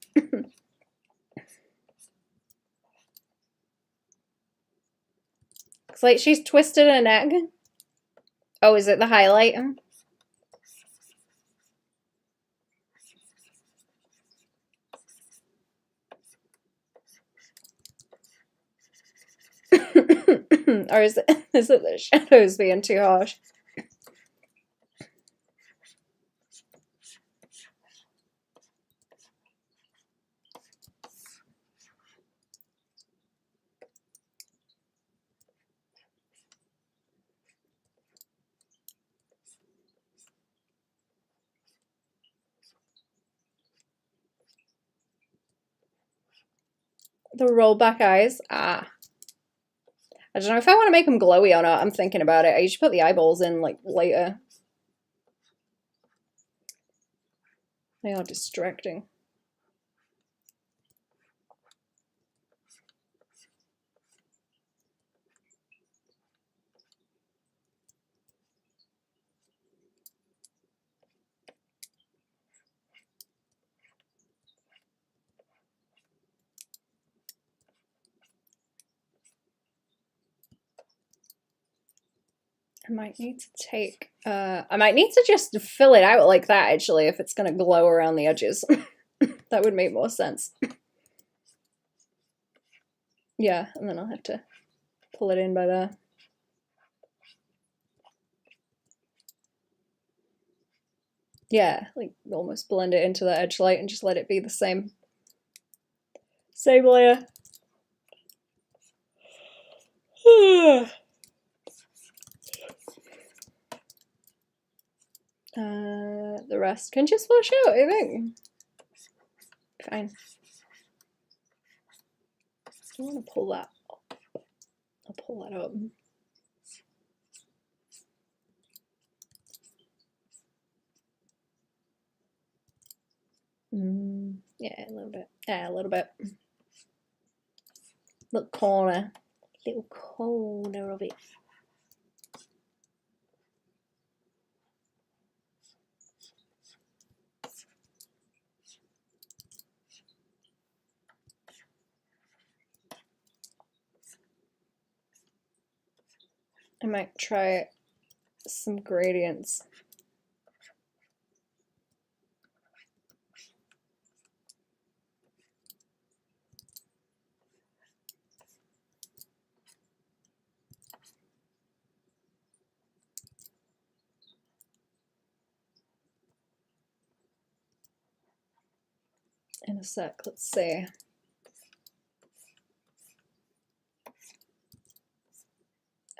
Looks like she's twisted her neck. Oh, is it the highlight? Or is it the shadows being too harsh? The rollback eyes? Ah. I don't know if I want to make them glowy or not. I'm thinking about it. I usually put the eyeballs in, like, later. They are distracting. I might need to take, I might need to just fill it out like that, actually, if it's going to glow around the edges. That would make more sense. Yeah, and then I'll have to pull it in by there. Yeah, like almost blend it into the edge light and just let it be the same layer. The rest can just wash out, I think. Fine. I want to pull that up. I'll pull that up. Yeah, a little bit. Yeah, a little bit. Little corner of it. I might try some gradients. In a sec, let's see.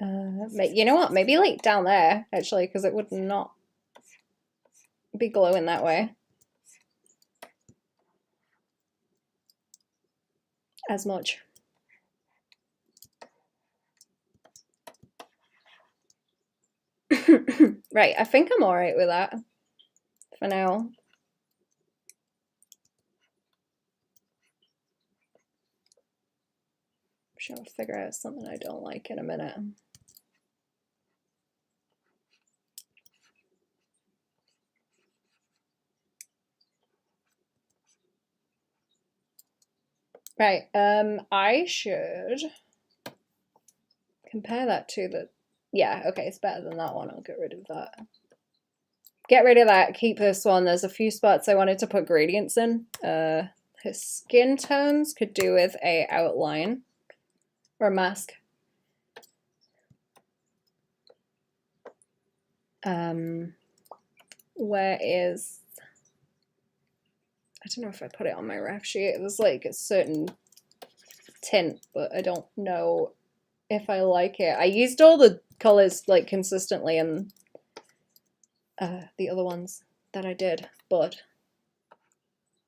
You know what? Maybe like down there, actually, because it would not be glowing that way as much. Right, I think I'm alright with that for now. I'm sure I'll figure out something I don't like in a minute. Right, I should compare that to the, yeah, okay, it's better than that one. I'll get rid of that. Get rid of that, keep this one. There's a few spots I wanted to put gradients in. Her skin tones could do with a outline or a mask. Where is, I don't know if I put it on my ref sheet. It was like a certain tint, but I don't know if I like it. I used all the colors like consistently in the other ones that I did, but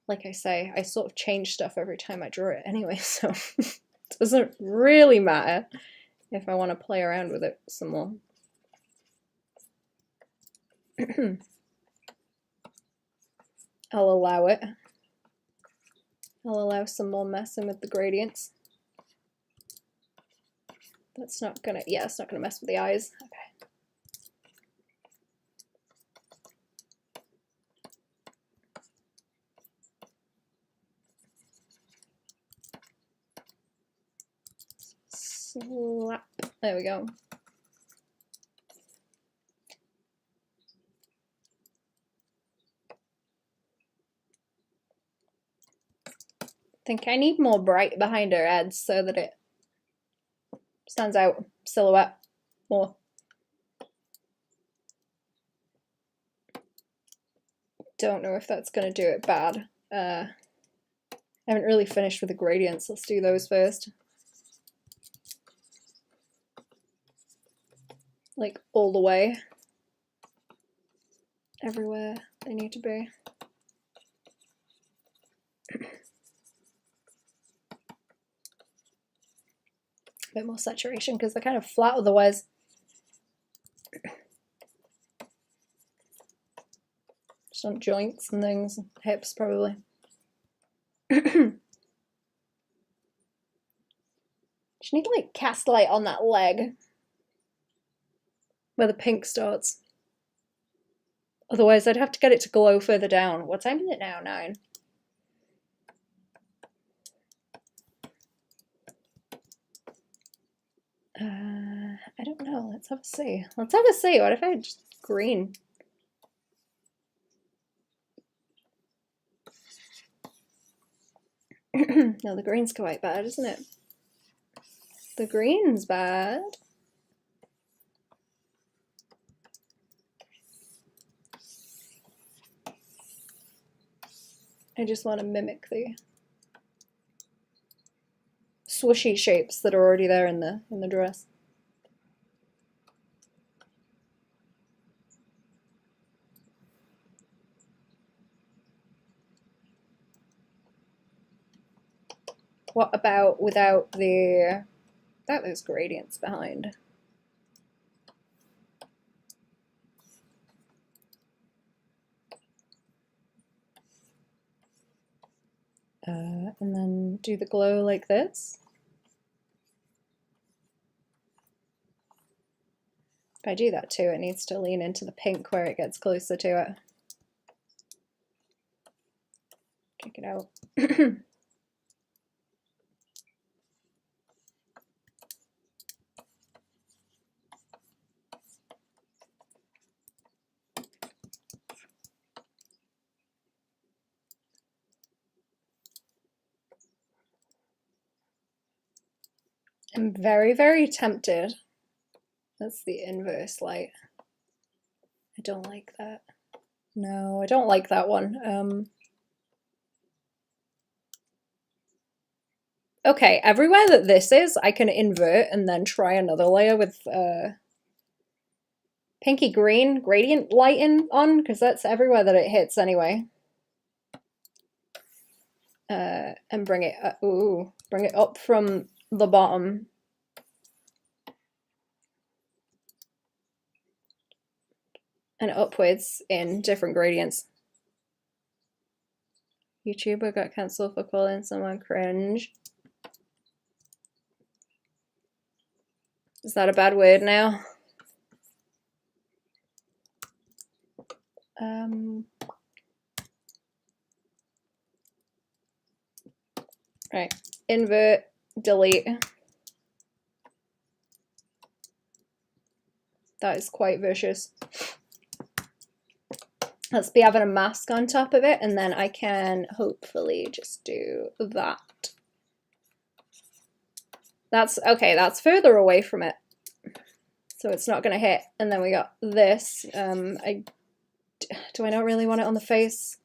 like I say, I sort of change stuff every time I draw it anyway, so it doesn't really matter if I want to play around with it some more. I'll allow it. I'll allow some more messing with the gradients. That's not gonna, yeah, it's not gonna mess with the eyes. Okay. Slap. There we go. I think I need more bright behind her head so that it stands out, silhouette more. Don't know if that's going to do it bad. I haven't really finished with the gradients. Let's do those first. Like all the way. Everywhere they need to be. A bit more saturation because they're kind of flat otherwise. Just on joints and things, hips probably. Just need to like cast light on that leg where the pink starts. Otherwise I'd have to get it to glow further down. What time is it now? 9. I don't know. Let's have a see. Let's have a see. What if I had just green? No, the green's quite bad, isn't it? The green's bad. I just want to mimic the swooshy shapes that are already there in the dress. What about without those gradients behind? And then do the glow like this. If I do that too, it needs to lean into the pink where it gets closer to it. Kick it out. I'm very, very tempted. That's the inverse light. I don't like that. No, I don't like that one. Okay, everywhere that this is, I can invert and then try another layer with pinky green gradient lighting on, because that's everywhere that it hits anyway. And bring it up from the bottom. And upwards in different gradients. YouTuber got cancelled for calling someone cringe. Is that a bad word now? Right, invert, delete. That is quite vicious. Let's be having a mask on top of it, and then I can hopefully just do that. That's okay, that's further away from it. So it's not gonna hit. And then we got this. Do I not really want it on the face?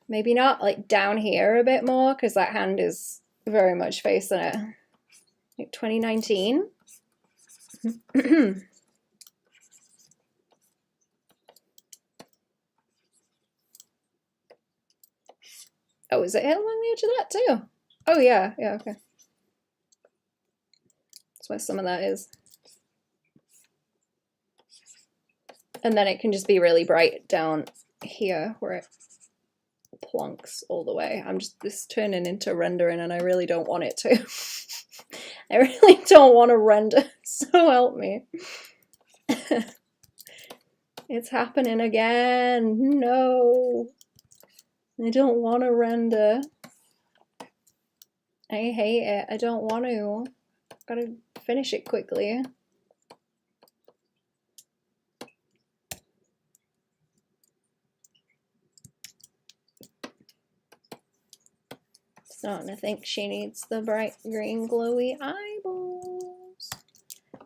Maybe not, like down here a bit more, because that hand is very much facing it. Like 2019. Oh, is it hit along the edge of that too? Oh yeah, yeah, okay. That's where some of that is. And then it can just be really bright down here where it plonks all the way. This is turning into rendering and I really don't want it to. I really don't want to render, so help me. It's happening again. No. I don't want to render. I hate it. I don't want to. I've got to finish it quickly. Starting to think she needs the bright green glowy eyeballs.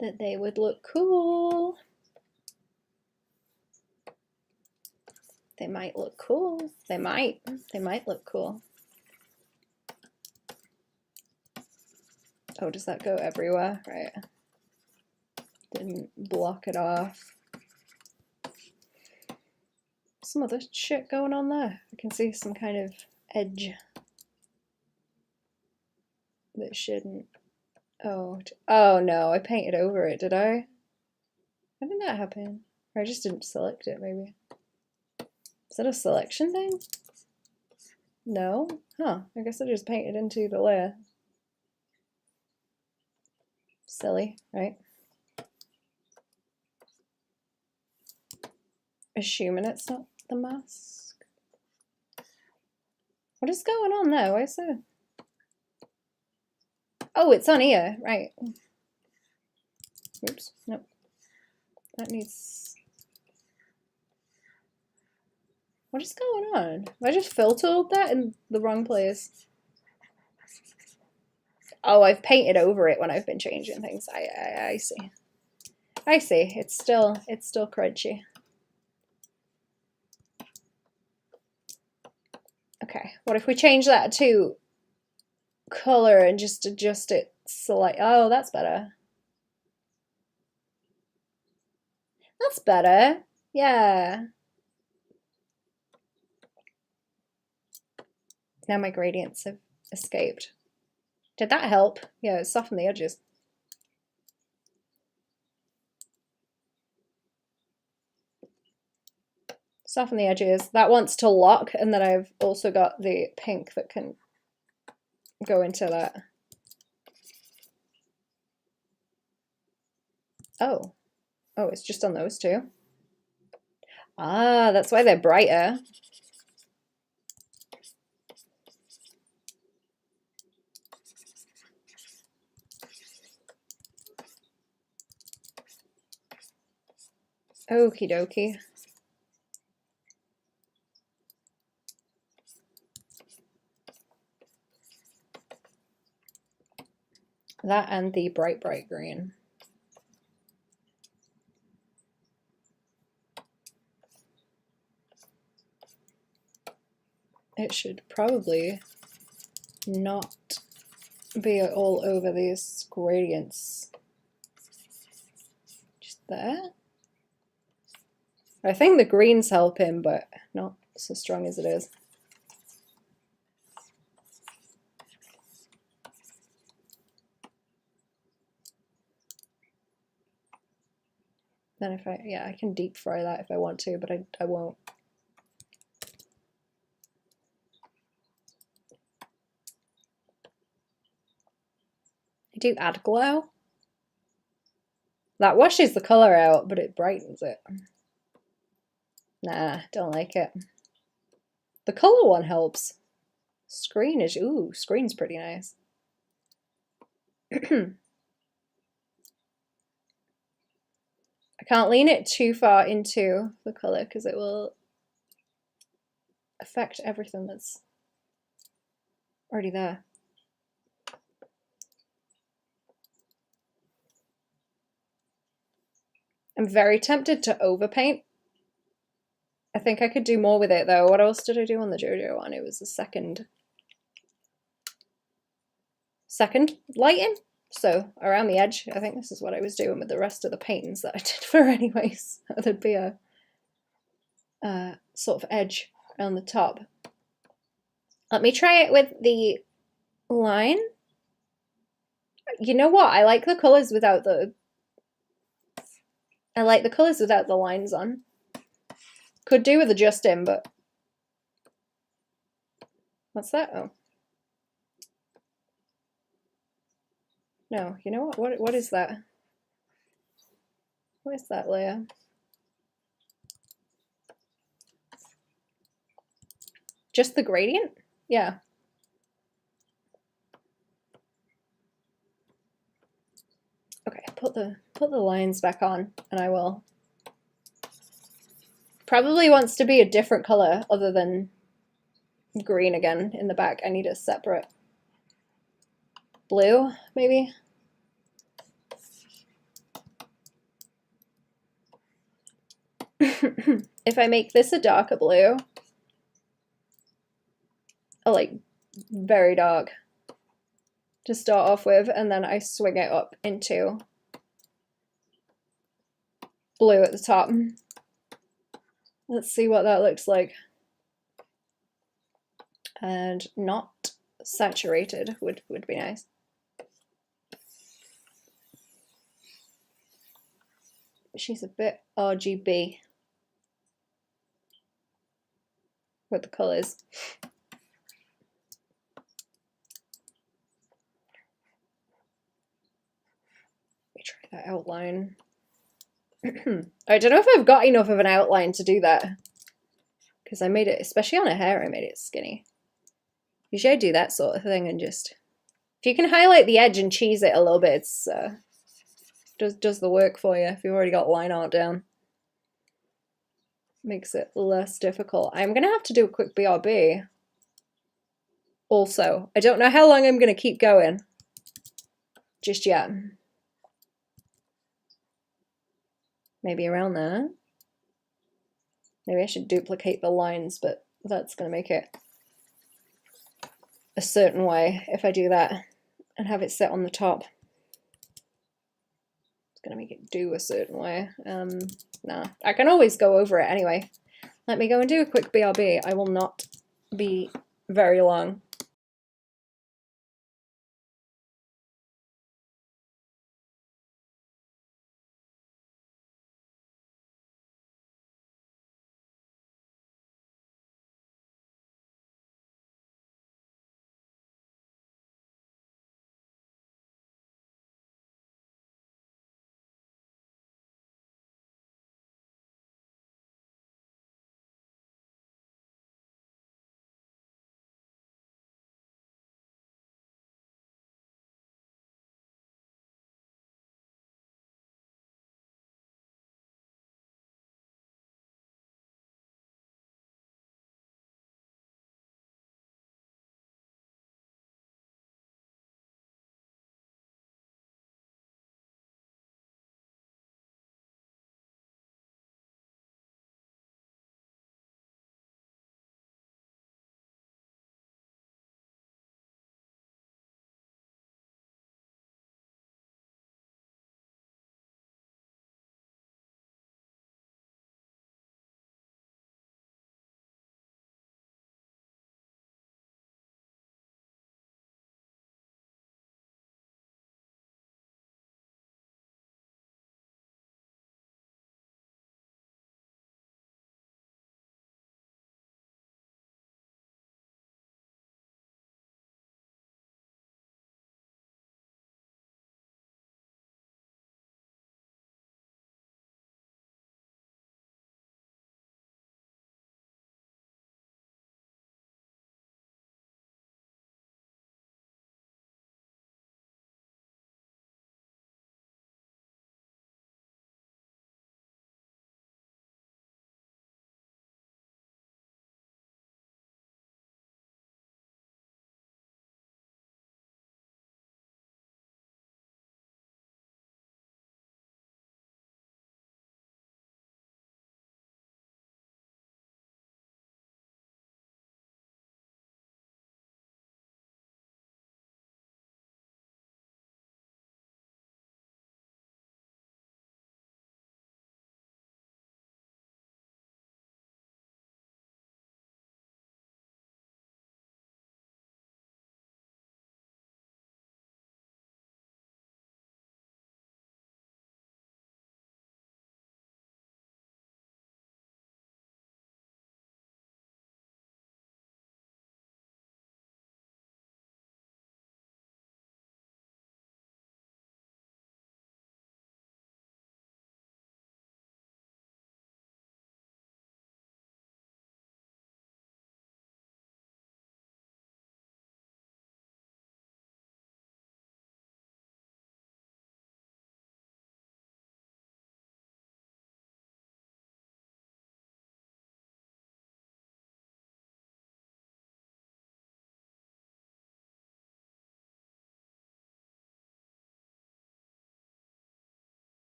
That they would look cool. They might look cool. They might look cool. Oh, does that go everywhere? Right. Didn't block it off. Some other shit going on there. I can see some kind of edge that shouldn't. Oh no, I painted over it, did I? How did that happen? Or I just didn't select it, maybe. Is that a selection thing? No? Huh, I guess I just painted into the layer. Silly, right? Assuming it's not the mask. What is going on there? Why is there? Oh, it's on here, right. Oops, nope. That needs... What is going on? Have I just filtered that in the wrong place? Oh, I've painted over it when I've been changing things. I see. I see. It's still crunchy. Okay, what if we change that to color and just adjust it slightly? Oh, that's better. That's better. Yeah. Now my gradients have escaped. Did that help? Yeah, it softened the edges. Soften the edges. That wants to lock, and then I've also got the pink that can go into that. Oh. Oh, it's just on those two. Ah, that's why they're brighter. Okie dokie. That and the bright green. It should probably not be all over these gradients. Just there. I think the green's helping, but not so strong as it is. Then if I can deep fry that if I want to, but I won't. I do add glow. That washes the color out, but it brightens it. Nah, don't like it. The color one helps. Screen is, ooh, screen's pretty nice. I can't lean it too far into the color because it will affect everything that's already there. I'm very tempted to overpaint. I think I could do more with it though. What else did I do on the JoJo one? It was the second lighting. So around the edge, I think this is what I was doing with the rest of the paintings that I did for anyways. There'd be a sort of edge around the top. Let me try it with the line. You know what? I like the colors without the lines on. Could do with adjusting, but what's that? Oh. No, you know what? What is that? What is that layer? Just the gradient? Yeah. Okay, put the lines back on, and I will. Probably wants to be a different color other than green again in the back. I need a separate blue, maybe. If I make this a darker blue, like very dark to start off with, and then I swing it up into blue at the top. Let's see what that looks like. And not saturated would be nice. She's a bit RGB with the colours. Let me try that outline. I don't know if I've got enough of an outline to do that, because I made it, especially on her hair, I made it skinny. Usually I do that sort of thing and just, if you can highlight the edge and cheese it a little bit, it's does the work for you if you've already got line art down. Makes it less difficult. I'm gonna have to do a quick BRB. Also, I don't know how long I'm gonna keep going just yet. Maybe around there. Maybe I should duplicate the lines, but that's gonna make it a certain way if I do that and have it set on the top. It's gonna make it do a certain way. Nah, I can always go over it anyway. Let me go and do a quick BRB. I will not be very long.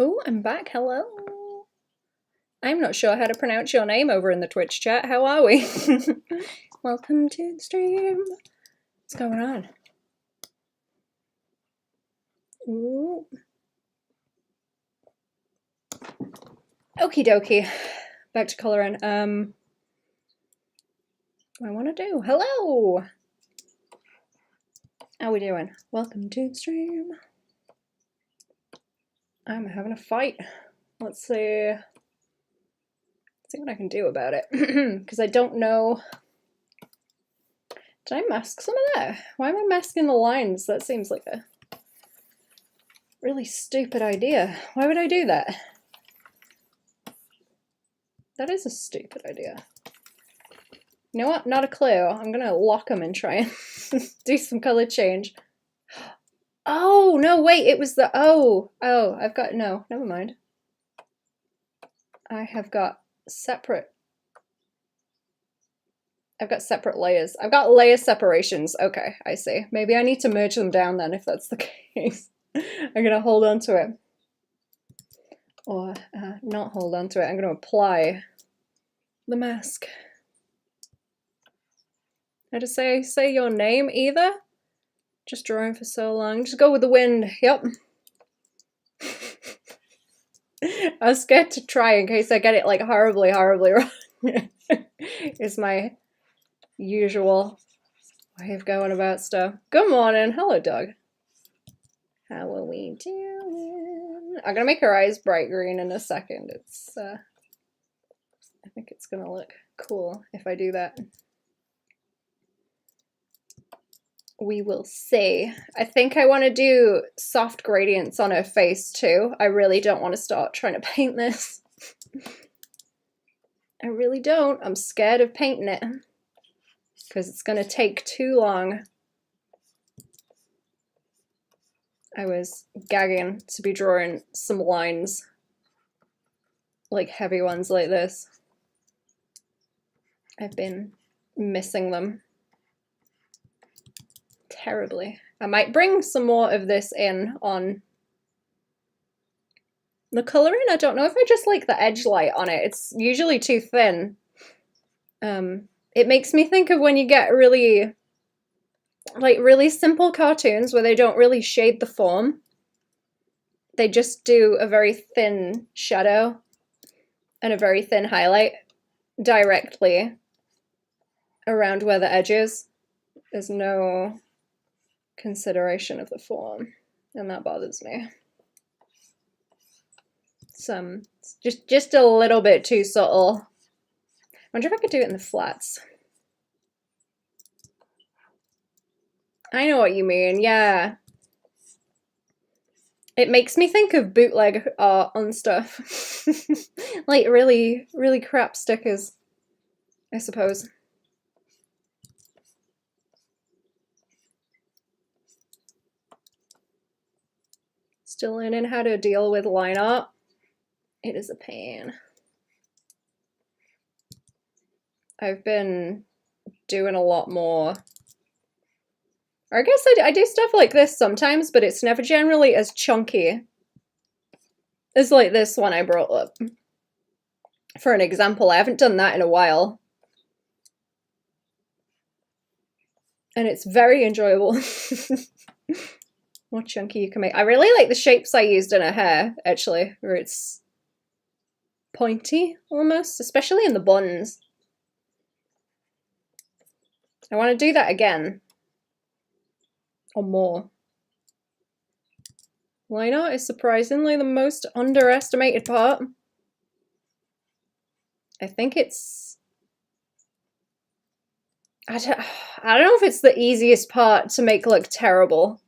Oh, I'm back. Hello. I'm not sure how to pronounce your name over in the Twitch chat. How are we? Welcome to the stream. What's going on? Ooh. Okie dokie. Back to colouring. What do I want to do? Hello. How we doing? Welcome to the stream. I'm having a fight. Let's see. Let's see what I can do about it. Because I don't know. Did I mask some of that? Why am I masking the lines? That seems like a really stupid idea. Why would I do that? That is a stupid idea. You know what? Not a clue. I'm gonna lock them and try and do some color change. Oh, no, wait, it was the, oh, I've got, no, never mind. I have got separate, I've got separate layers. I've got layer separations. Okay, I see. Maybe I need to merge them down then if that's the case. I'm gonna hold on to it. Or not hold on to it. I'm gonna apply the mask. How to say your name either? Just drawing for so long. Just go with the wind. Yep. I was scared to try in case I get it like horribly, horribly wrong. Is my usual way of going about stuff. Good morning. Hello, Doug. How are we doing? I'm gonna make her eyes bright green in a second. It's I think it's gonna look cool if I do that. We will see. I think I want to do soft gradients on her face too. I really don't want to start trying to paint this. I really don't. I'm scared of painting it because it's going to take too long. I was gagging to be drawing some lines, like heavy ones like this. I've been missing them terribly. I might bring some more of this in on the colouring. I don't know if I just like the edge light on it. It's usually too thin. It makes me think of when you get really, like really simple cartoons where they don't really shade the form. They just do a very thin shadow and a very thin highlight directly around where the edge is. There's no consideration of the form, and that bothers me. Just a little bit too subtle. I wonder if I could do it in the flats. I know what you mean, yeah. It makes me think of bootleg art on stuff. Like really, really crap stickers, I suppose. Still learning how to deal with line art. It is a pain. I've been doing a lot more. Or I guess I do stuff like this sometimes, but it's never generally as chunky as like this one I brought up. For an example, I haven't done that in a while. And it's very enjoyable. More chunky you can make. I really like the shapes I used in her hair, actually, where it's pointy almost, especially in the buns. I want to do that again. Or more. Line art is surprisingly the most underestimated part. I think it's... I don't know if it's the easiest part to make look terrible.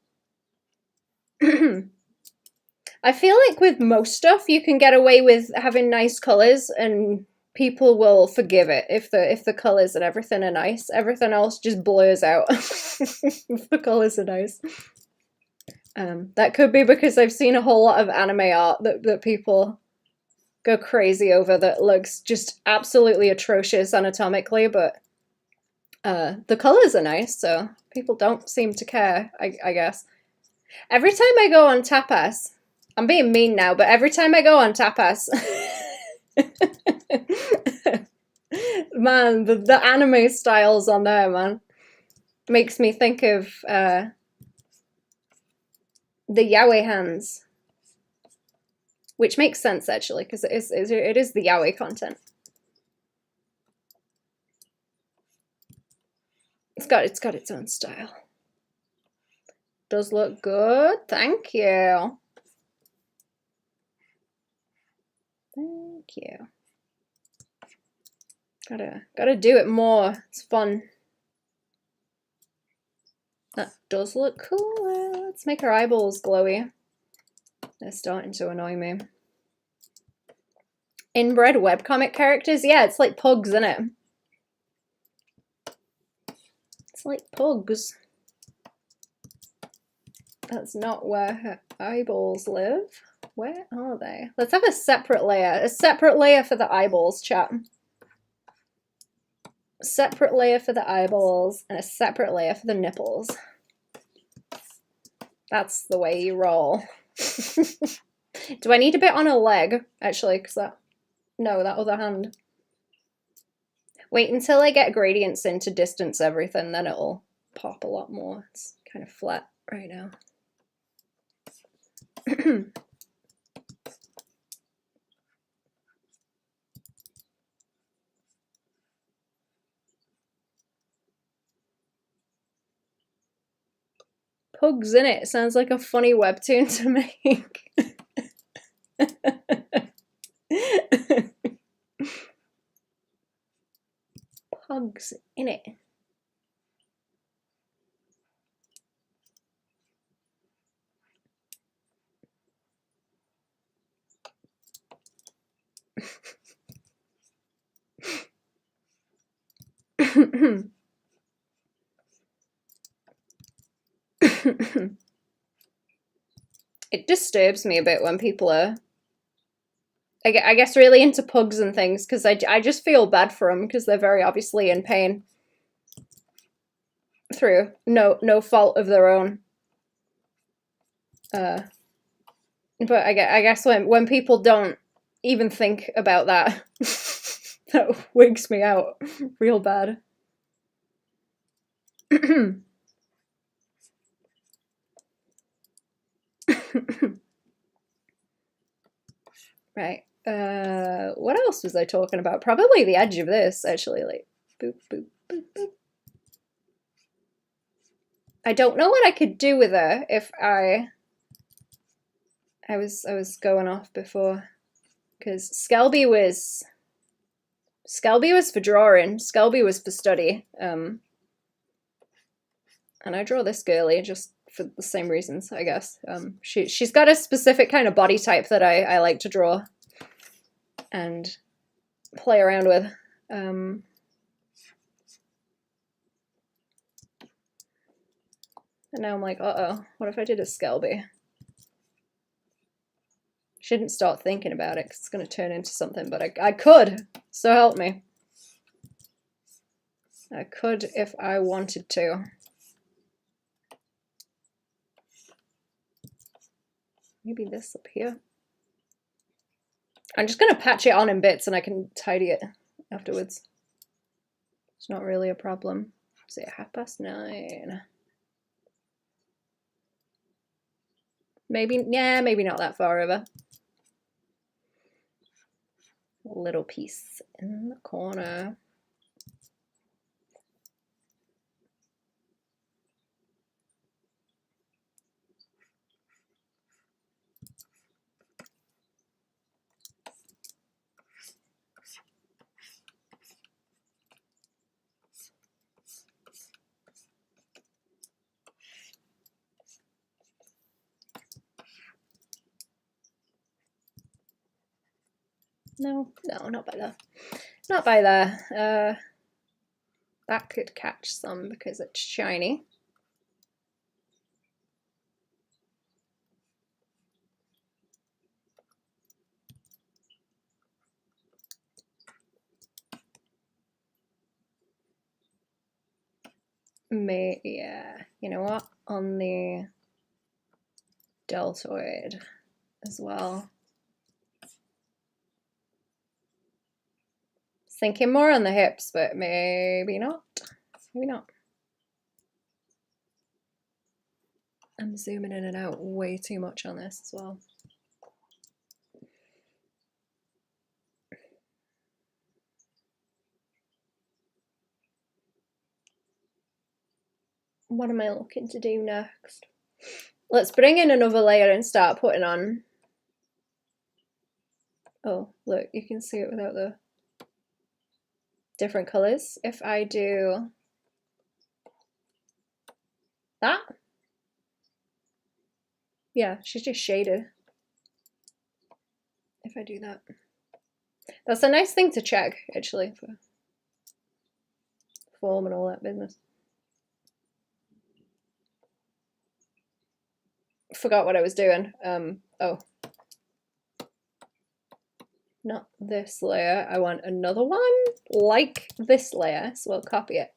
I feel like with most stuff you can get away with having nice colors and people will forgive it if the colors and everything are nice. Everything else just blurs out if the colors are nice. That could be because I've seen a whole lot of anime art that people go crazy over that looks just absolutely atrocious anatomically, but the colors are nice, so people don't seem to care, I guess. Every time I go on Tapas, I'm being mean now, but every time I go on tapas, man, the anime styles on there, man, makes me think of the yaoi hands, which makes sense actually, because it is the yaoi content. It's got its own style. Does look good. Thank you. Thank you. Gotta do it more. It's fun. That does look cool. Let's make her eyeballs glowy. They're starting to annoy me. Inbred webcomic characters? Yeah, it's like pugs, isn't it? It's like pugs. That's not where her eyeballs live. Where are they? Let's have a separate layer. A separate layer for the eyeballs, chat. A separate layer for the eyeballs and a separate layer for the nipples. That's the way you roll. Do I need a bit on a leg, actually? Because that... No, that other hand. Wait until I get gradients in to distance everything, then it'll pop a lot more. It's kind of flat right now. Pugs in it sounds like a funny webtoon to make. Pugs in it. It disturbs me a bit when people are, I guess, really into pugs and things, because I just feel bad for them because they're very obviously in pain through no fault of their own. But I guess when people don't even think about that, that wigs me out real bad. Right. What else was I talking about? Probably the edge of this, actually. Like, boop, boop, boop, boop. I don't know what I could do with her if I was going off before, because Skelby was for drawing. Skelby was for study. And I draw this girly just for the same reasons, I guess. She's got a specific kind of body type that I like to draw and play around with. And now I'm like, uh-oh, what if I did a Skelby? Shouldn't start thinking about it because it's going to turn into something, but I could, so help me. I could if I wanted to. Maybe this up here. I'm just going to patch it on in bits and I can tidy it afterwards. It's not really a problem. Is it 9:30? Maybe, yeah, maybe not that far over. A little piece in the corner. No, not by there. Not by there. That could catch some because it's shiny. Yeah, you know what? On the deltoid, as well. Thinking more on the hips, but maybe not. Maybe not. I'm zooming in and out way too much on this as well. What am I looking to do next? Let's bring in another layer and start putting on. Oh, look, you can see it without the different colors. If I do that, yeah, she's just shaded. If I do that, that's a nice thing to check actually for form and all that business. Forgot what I was doing. Oh, not this layer. I want another one like this layer, so I'll copy it.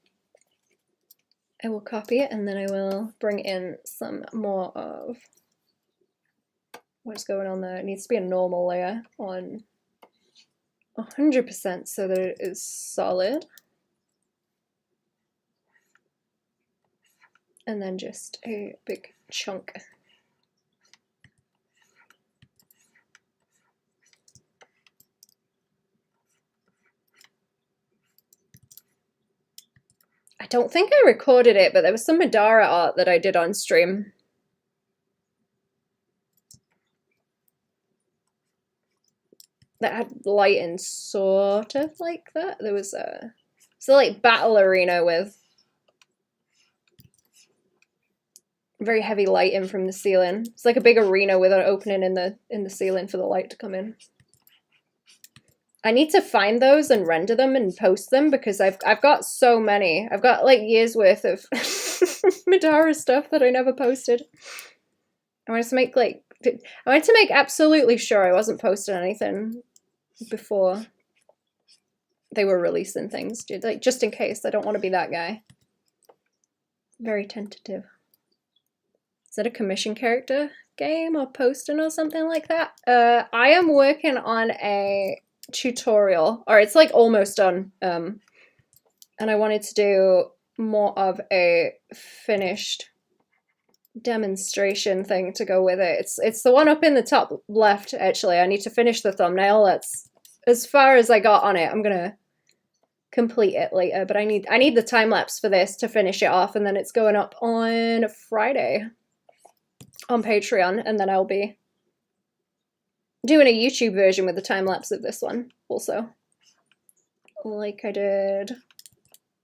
I will copy it and then I will bring in some more of what's going on there. It needs to be a normal layer on 100% so that it is solid. And then just a big chunk. I don't think I recorded it, but there was some Madara art that I did on stream. That had lighting sort of like that. There was a like battle arena with very heavy lighting from the ceiling. It's like a big arena with an opening in the ceiling for the light to come in. I need to find those and render them and post them because I've got so many. I've got like years worth of Madara stuff that I never posted. I wanted to make absolutely sure I wasn't posting anything before they were releasing things, like just in case. I don't want to be that guy. Very tentative. Is that a commission character game or posting or something like that? I am working on a tutorial, or it's like almost done, and I wanted to do more of a finished demonstration thing to go with it. It's the one up in the top left actually. I need to finish the thumbnail. That's as far as I got on it. I'm gonna complete it later, but I need the time lapse for this to finish it off, and then it's going up on Friday on Patreon, and then I'll be doing a YouTube version with the time lapse of this one also, like I did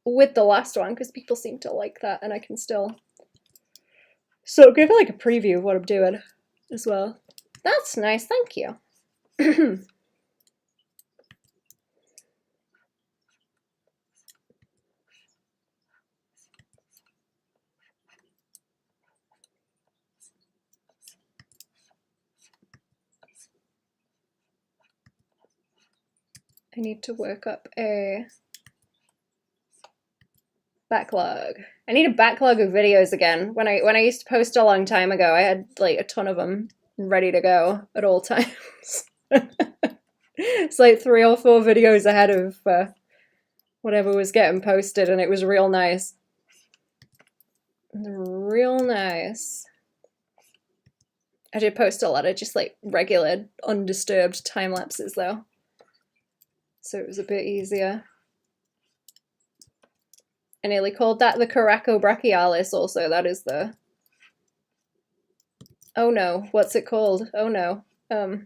with the last one, because people seem to like that, and I can still give like a preview of what I'm doing as well. That's nice, thank you. I need to work up a backlog. I need a backlog of videos again. When I used to post a long time ago, I had like a ton of them ready to go at all times. It's like 3 or 4 videos ahead of whatever was getting posted, and it was real nice. Real nice. I did post a lot of just like regular, undisturbed time lapses though, so it was a bit easier. I nearly called that the Coracobrachialis also. That is the... Oh no, what's it called? Oh no. Uh-oh.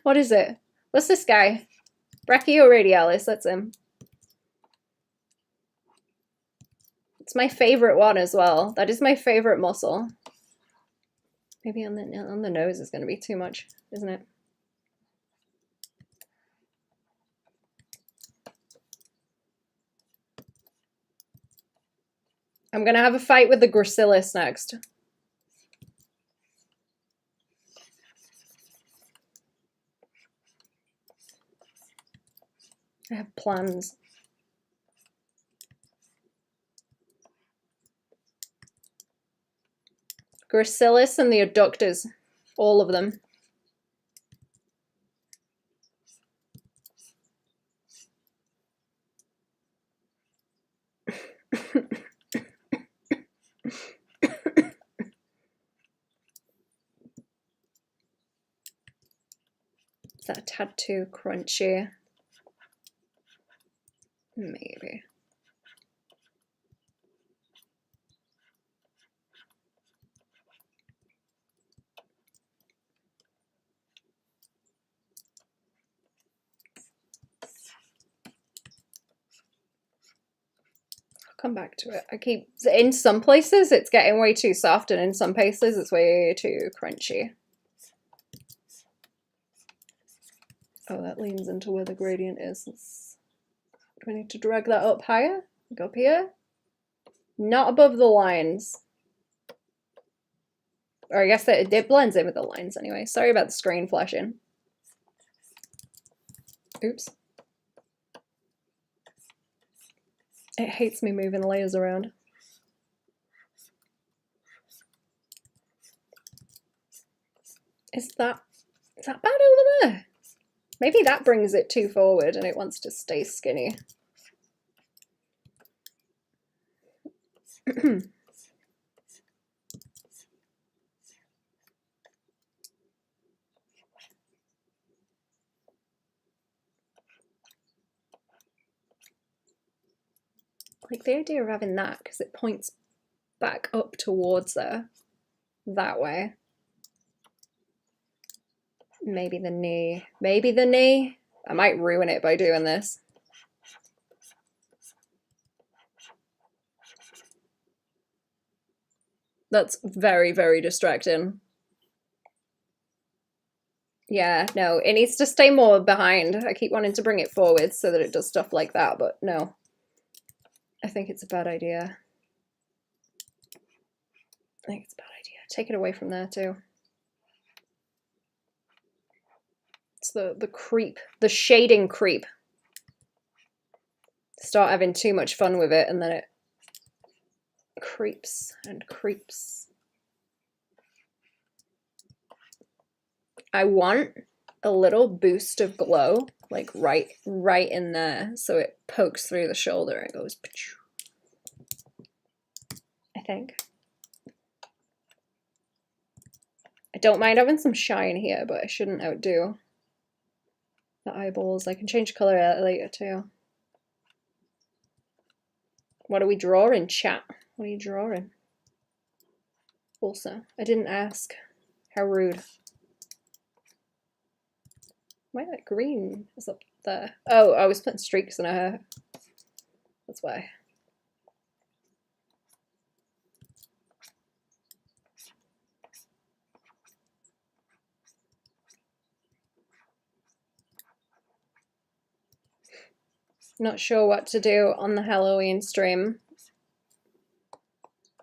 What is it? What's this guy? Brachioradialis, that's him. It's my favorite one as well. That is my favorite muscle. Maybe on the nose is going to be too much, isn't it? I'm going to have a fight with the gracilis next. I have plans. Gracilis and the adductors, all of them. Is that a tad too crunchy? Maybe. Come back to it. I keep, in some places it's getting way too soft, and in some places it's way too crunchy. Oh, that leans into where the gradient is. Do I need to drag that up higher? Go up here? Not above the lines. Or I guess that it blends in with the lines anyway. Sorry about the screen flashing. Oops. It hates me moving the layers around. Is that bad over there? Maybe that brings it too forward and it wants to stay skinny. Like the idea of having that, because it points back up towards there, that way. Maybe the knee. Maybe the knee. I might ruin it by doing this. That's very, very distracting. Yeah, no, it needs to stay more behind. I keep wanting to bring it forward so that it does stuff like that, but no. I think it's a bad idea. I think it's a bad idea. Take it away from there too. It's the creep, the shading creep. Start having too much fun with it and then it creeps and creeps. I want a little boost of glow, like right in there, so it pokes through the shoulder and goes, I think. I don't mind having some shine here, but I shouldn't outdo the eyeballs. I can change color later too. What are we drawing, chat? What are you drawing? Also, I didn't ask. How rude. Why that green is up there? Oh, I was putting streaks in her hair. That's why. Not sure what to do on the Halloween stream,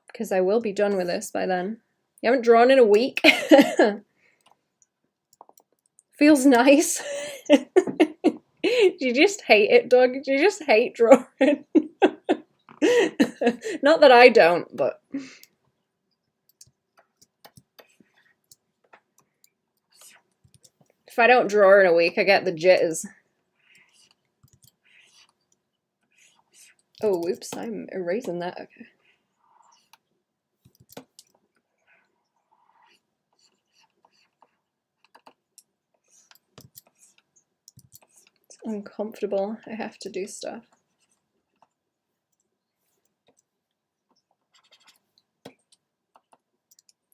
because I will be done with this by then. You haven't drawn in a week? Feels nice. Do you just hate it, Doug? Do you just hate drawing? Not that I don't, but... If I don't draw in a week, I get the jitters. Oh, whoops, I'm erasing that. Okay. It's uncomfortable. I have to do stuff.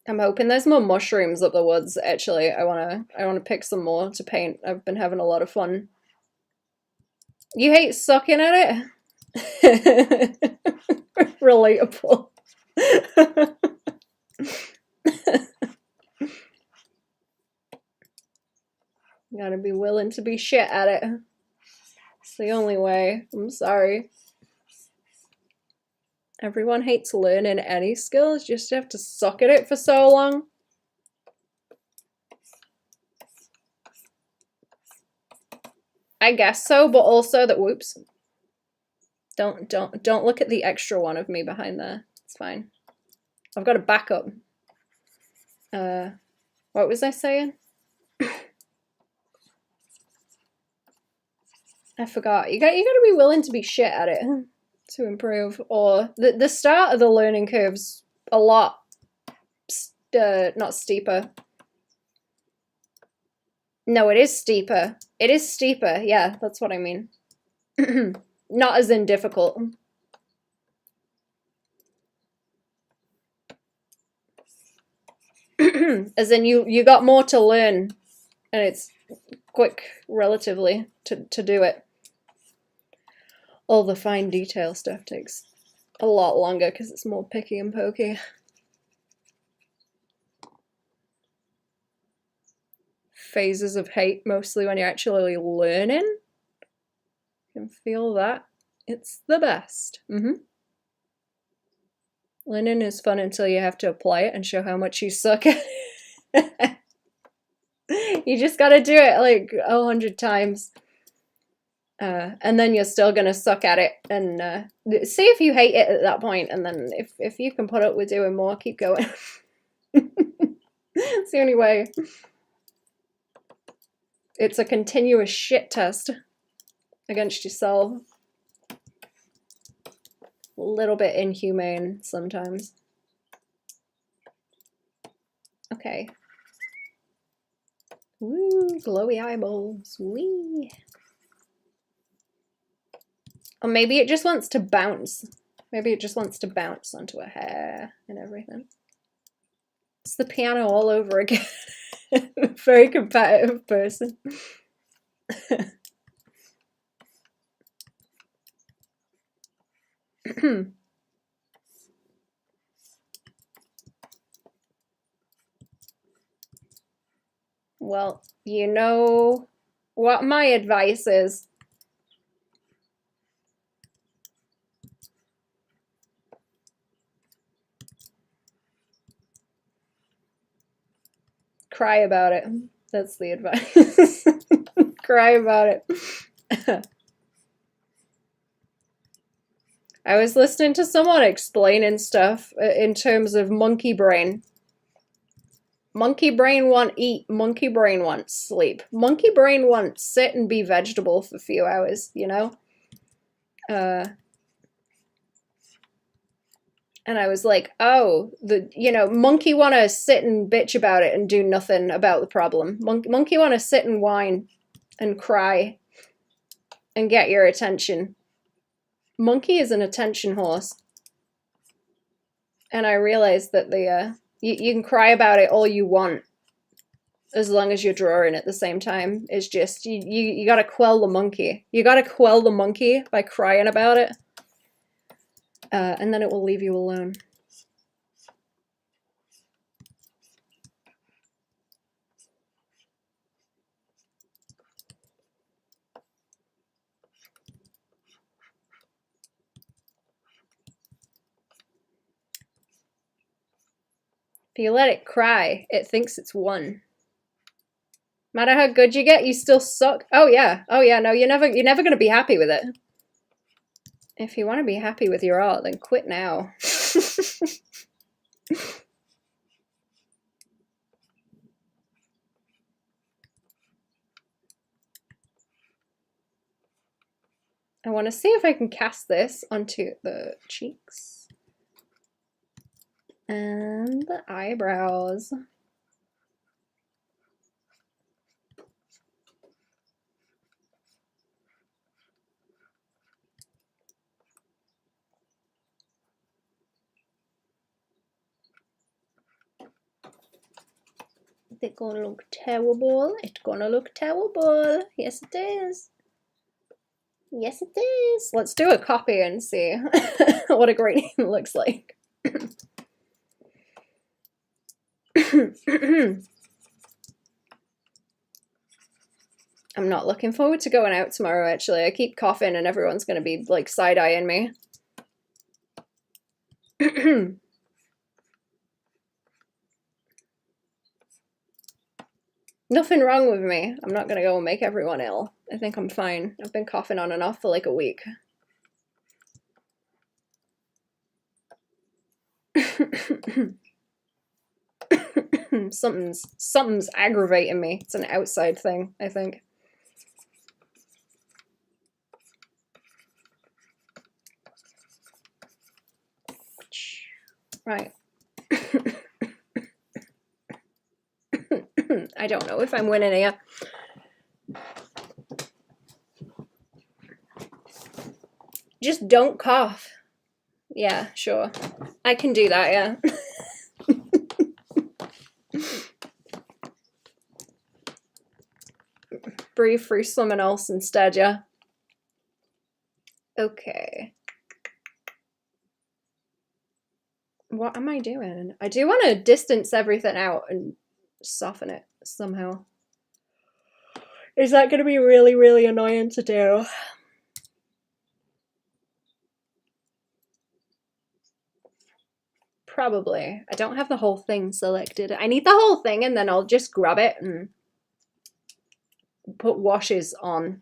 I'm hoping there's more mushrooms up the woods, actually. I wanna pick some more to paint. I've been having a lot of fun. You hate sucking at it? Relatable. You gotta be willing to be shit at it. It's the only way. I'm sorry. Everyone hates learning any skills. You just have to suck at it for so long. I guess so, but also that, whoops. Don't look at the extra one of me behind there. It's fine. I've got a backup. What was I saying? I forgot. You got to be willing to be shit at it to improve. Or the start of the learning curve's a lot not steeper. No, it is steeper. It is steeper. Yeah, that's what I mean. Not as in difficult. As in you got more to learn, and it's quick relatively to do it. All the fine detail stuff takes a lot longer because it's more picky and pokey. Phases of hate, mostly when you're actually learning. You can feel that. It's the best. Learning is fun until you have to apply it and show how much you suck at it. You just gotta do it like 100 times. And then you're still gonna suck at it, and see if you hate it at that point, and then if you can put up with doing more, keep going. It's the only way. It's a continuous shit test against yourself. A little bit inhumane sometimes. Okay. Woo, glowy eyeballs. Wee. Or maybe it just wants to bounce. Maybe it just wants to bounce onto a hair and everything. It's the piano all over again. Very competitive person. Well, you know what my advice is. Cry about it. That's the advice. Cry about it. I was listening to someone explaining stuff in terms of monkey brain. Monkey brain want eat, monkey brain want sleep. Monkey brain want sit and be vegetable for a few hours, you know? And I was like, oh, monkey want to sit and bitch about it and do nothing about the problem. Monkey want to sit and whine and cry and get your attention. Monkey is an attention horse. And I realized that you can cry about it all you want, as long as you're drawing at the same time. It's just, you gotta quell the monkey. You gotta quell the monkey by crying about it. And then it will leave you alone. If you let it cry, it thinks it's won. No matter how good you get, you still suck. Oh yeah, no, you're never gonna be happy with it. If you want to be happy with your art, then quit now. I want to see if I can cast this onto the cheeks and the eyebrows. It's gonna look terrible. It's gonna look terrible. Yes, it is. Yes, it is. Let's do a copy and see what a gradient looks like. I'm not looking forward to going out tomorrow, actually. I keep coughing and everyone's going to be, like, side-eyeing me. Nothing wrong with me. I'm not going to go and make everyone ill. I think I'm fine. I've been coughing on and off for, like, a week. Something's aggravating me. It's an outside thing, I think. Right. I don't know if I'm winning here. Just don't cough. Yeah, sure. I can do that, yeah. Breathe through someone else instead, yeah. Okay. What am I doing? I do want to distance everything out and soften it somehow. Is that going to be really, really annoying to do? Probably. I don't have the whole thing selected. I need the whole thing and then I'll just grab it and put washes on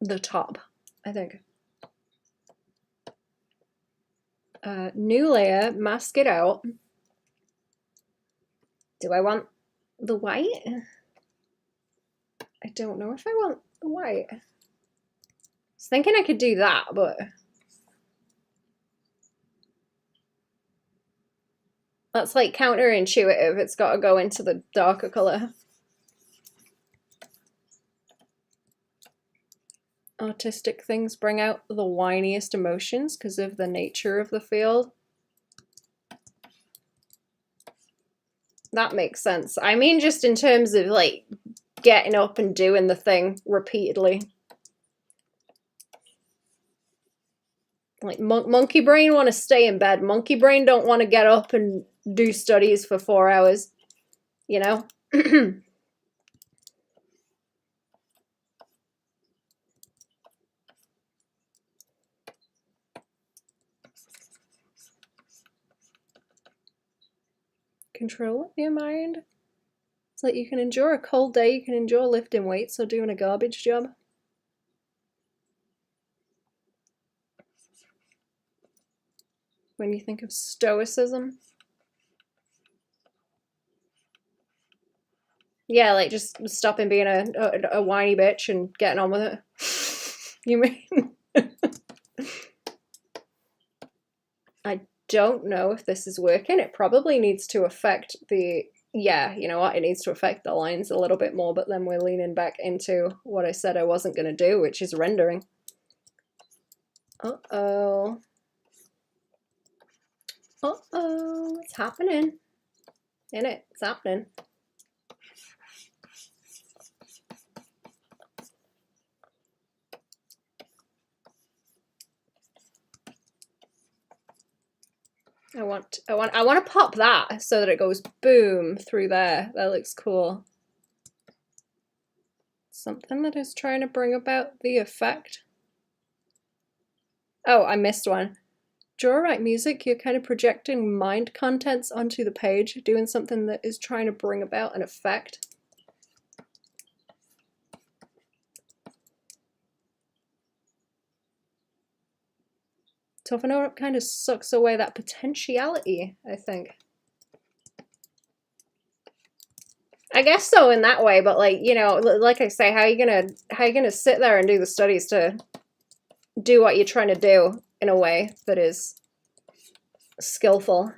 the top, I think. New layer, mask it out. Do I want the white? I don't know if I want the white. I was thinking I could do that, but that's like counterintuitive. It's got to go into the darker color. Autistic things bring out the whiniest emotions because of the nature of the field. That makes sense. I mean, just in terms of like getting up and doing the thing repeatedly. Like monkey brain want to stay in bed. Monkey brain don't want to get up and do studies for 4 hours, you know? Control your mind. It's like you can endure a cold day, you can endure lifting weights or doing a garbage job. When you think of stoicism. Yeah, like just stopping being a whiny bitch and getting on with it. You mean? I don't know if this is working. It probably needs to affect the... Yeah, you know what? It needs to affect the lines a little bit more, but then we're leaning back into what I said I wasn't going to do, which is rendering. Uh-oh. Uh-oh. It's happening. Isn't it? It's happening. I want to pop that so that it goes boom through there. That looks cool. Something that is trying to bring about the effect. Oh, I missed one. Draw right music, you're kind of projecting mind contents onto the page, doing something that is trying to bring about an effect. Toughen up kind of sucks away that potentiality, I think. I guess so in that way, but like, you know, like I say, how are you gonna sit there and do the studies to do what you're trying to do in a way that is skillful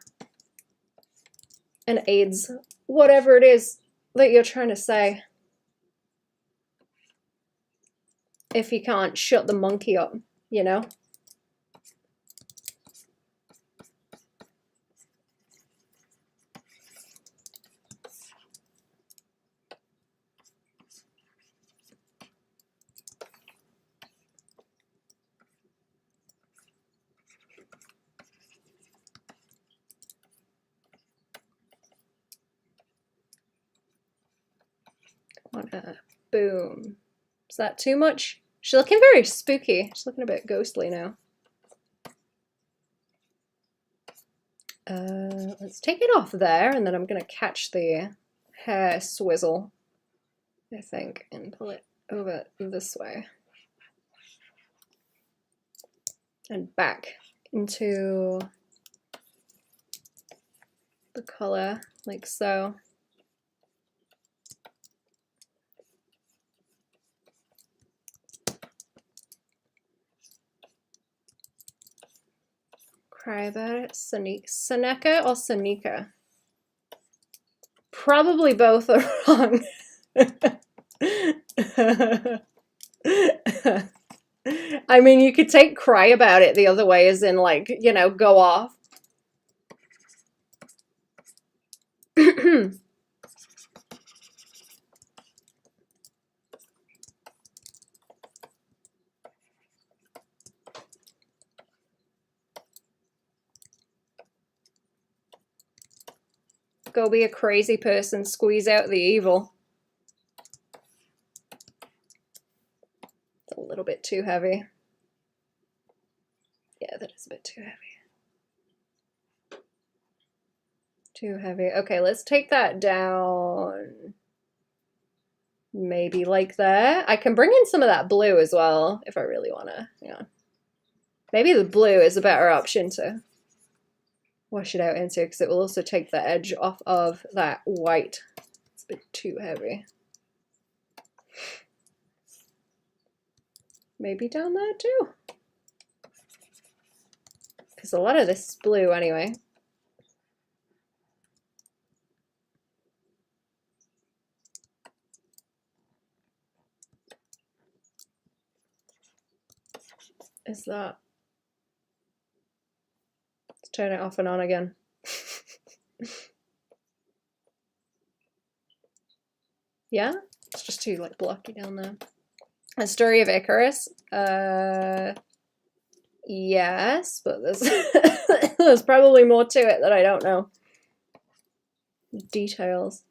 and aids whatever it is that you're trying to say, if you can't shut the monkey up, you know? Boom. Is that too much? She's looking very spooky. She's looking a bit ghostly now. Let's take it off there, and then I'm gonna catch the hair swizzle, I think, and pull it over this way. And back into the color like so. Cry about it. Seneca or Seneca? Probably both are wrong. I mean, you could take cry about it the other way, as in, like, you know, go off. Go be a crazy person, squeeze out the evil. It's a little bit too heavy. Yeah, that is a bit too heavy. Too heavy. Okay, let's take that down. Maybe like there. I can bring in some of that blue as well if I really want to. Yeah. Maybe the blue is a better option to wash it out into, because it will also take the edge off of that white. It's a bit too heavy. Maybe down there too, because a lot of this is blue anyway. Is that? Let's turn it off and on again. Yeah, it's just too like blocky down there. A Story of Icarus. Yes, but there's there's probably more to it that I don't know. Details.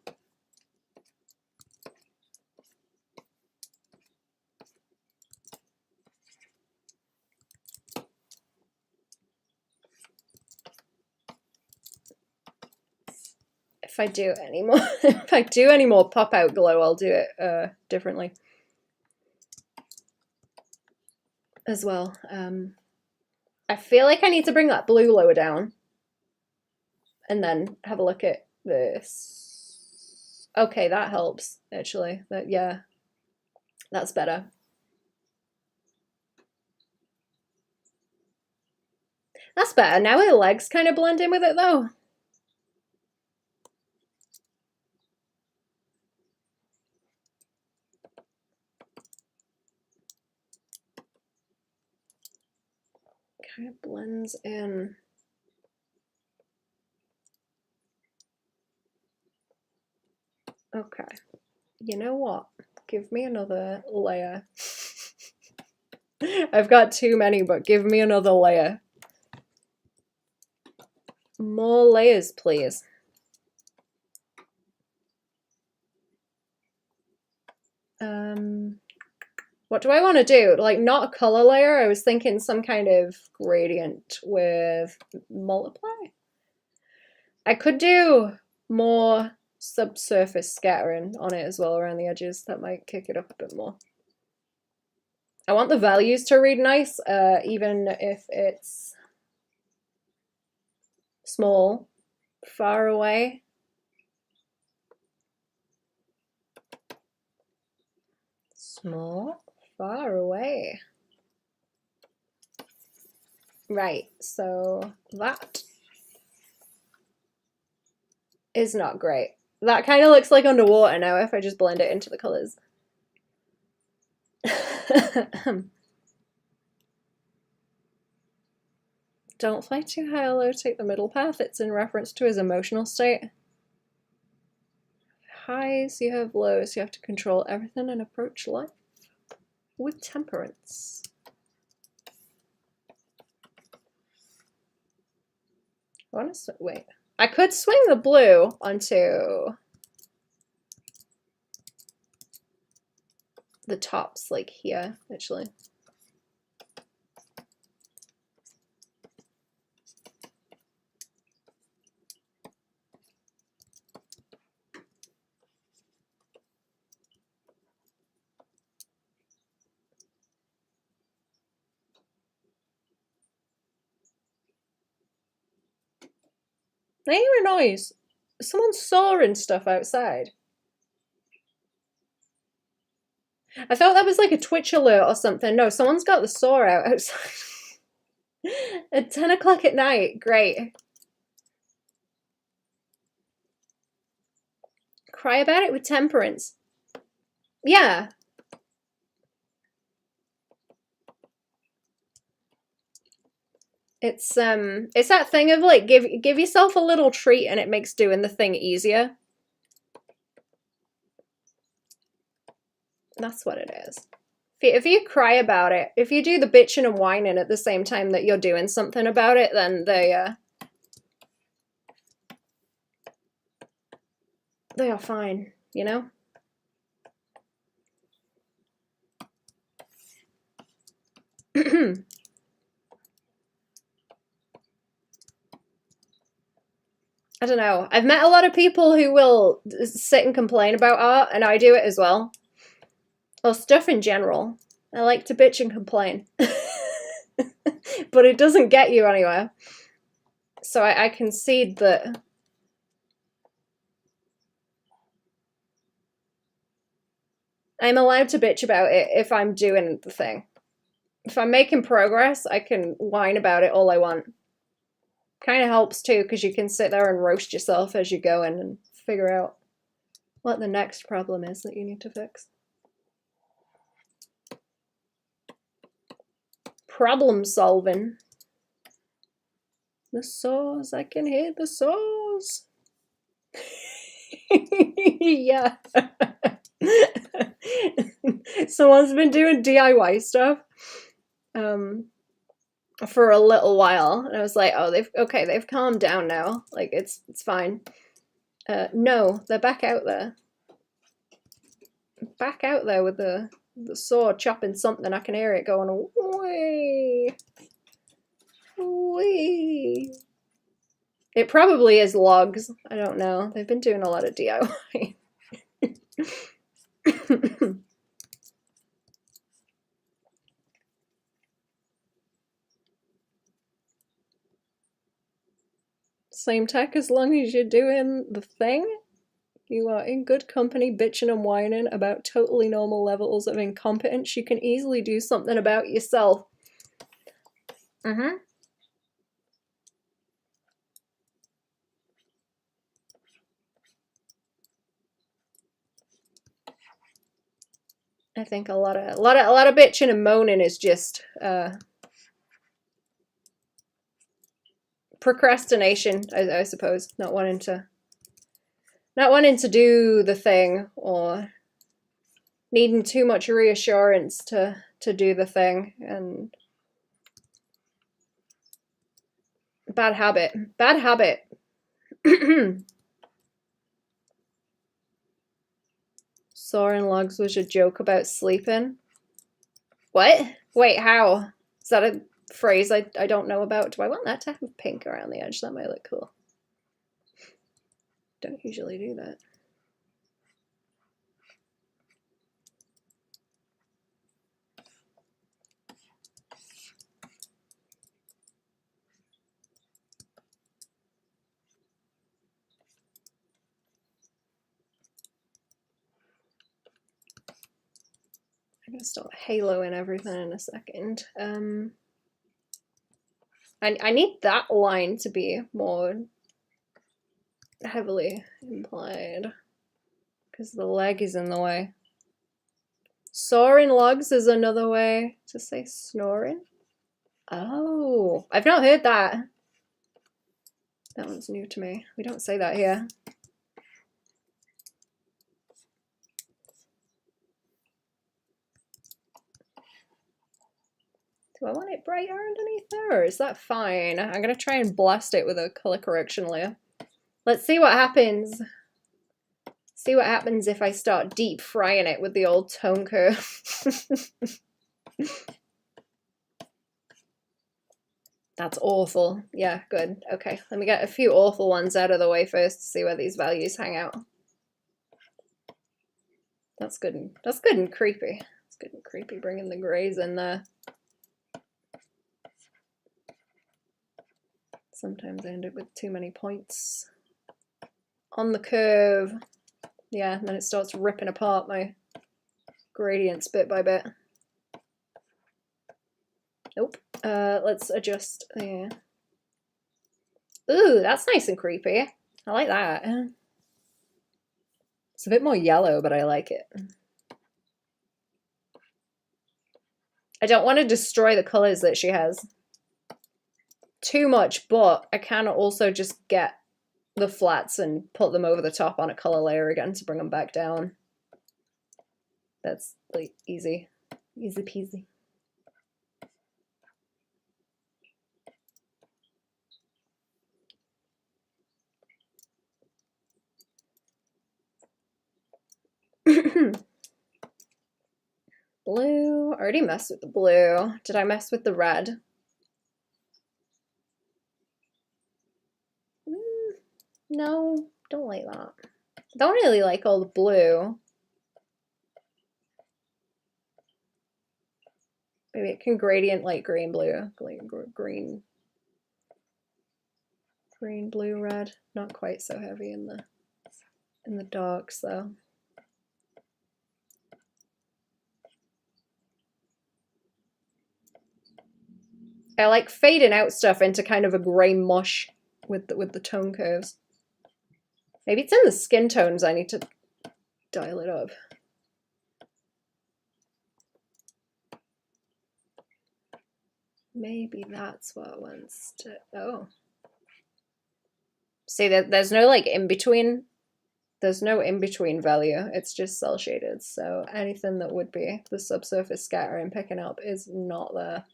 If I do any more, if I do any more pop out glow, I'll do it differently as well. I feel like I need to bring that blue lower down and then have a look at this. Okay, that helps actually. Yeah, that's better. That's better. Now her legs kind of blend in with it though. Kind of blends in. Okay, you know what? Give me another layer. I've got too many, but give me another layer. More layers, please. What do I want to do? Like, not a color layer. I was thinking some kind of gradient with multiply. I could do more subsurface scattering on it as well around the edges. That might kick it up a bit more. I want the values to read nice, even if it's small, far away. Small, far away. Right, so that is not great. That kind of looks like underwater now if I just blend it into the colors. Don't fly too high or low, take the middle path. It's in reference to his emotional state. Highs, you have lows. You have to control everything and approach life with temperance. I want to wait. I could swing the blue onto the tops, like here, actually. I hear a noise. Someone's sawing stuff outside. I thought that was like a Twitch alert or something. No, someone's got the saw out outside. At 10 o'clock at night. Great. Cry about it with temperance. Yeah. It's that thing of like give yourself a little treat and it makes doing the thing easier. That's what it is. If you cry about it, if you do the bitching and whining at the same time that you're doing something about it, then they are fine, you know? I don't know. I've met a lot of people who will sit and complain about art, and I do it as well. Or stuff in general. I like to bitch and complain. But it doesn't get you anywhere. So I concede that I'm allowed to bitch about it if I'm doing the thing. If I'm making progress, I can whine about it all I want. Kind of helps too, because you can sit there and roast yourself as you go in and figure out what the next problem is that you need to fix. Problem solving. The saws, I can hear the saws. Yeah. Someone's been doing DIY stuff for a little while, and I was like, oh, they've calmed down now. Like it's fine. No, they're back out there. Back out there with the saw chopping something. I can hear it going away. Wee. It probably is logs. I don't know. They've been doing a lot of DIY. Same tech as long as you're doing the thing. You are in good company bitching and whining about totally normal levels of incompetence. You can easily do something about yourself. I think a lot of bitching and moaning is just procrastination, I suppose. Not wanting to do the thing, or needing too much reassurance to do the thing, and bad habit. Sawing logs was a joke about sleeping. What? Wait, how? Is that a phrase I don't know about? Do I want that to have pink around the edge? That might look cool. Don't usually do that. I'm gonna start haloing everything in a second. I need that line to be more heavily implied because the leg is in the way. Sawing logs is another way to say snoring. Oh, I've not heard that. That one's new to me. We don't say that here. Do I want it brighter underneath there, or is that fine? I'm gonna try and blast it with a color correction layer. Let's see what happens. See what happens if I start deep frying it with the old tone curve. That's awful. Yeah, good. Okay, let me get a few awful ones out of the way first to see where these values hang out. That's good and creepy. That's good and creepy, bringing the grays in there. Sometimes I end up with too many points on the curve. Yeah, and then it starts ripping apart my gradients bit by bit. Nope. Let's adjust. Yeah. Ooh, that's nice and creepy. I like that. It's a bit more yellow, but I like it. I don't want to destroy the colors that she has too much, but I can also just get the flats and put them over the top on a color layer again to bring them back down. That's like easy peasy. Blue. I already messed with the blue. Did I mess with the red? No, don't like that. Don't really like all the blue. Maybe it can gradient like green, blue, green, blue, red. Not quite so heavy in the darks though. I like fading out stuff into kind of a grey mush with the tone curves. Maybe it's in the skin tones I need to dial it up. Maybe that's what it wants to. Oh. See, there's no like in between. There's no in between value. It's just cell shaded. So anything that would be the subsurface scattering picking up is not there.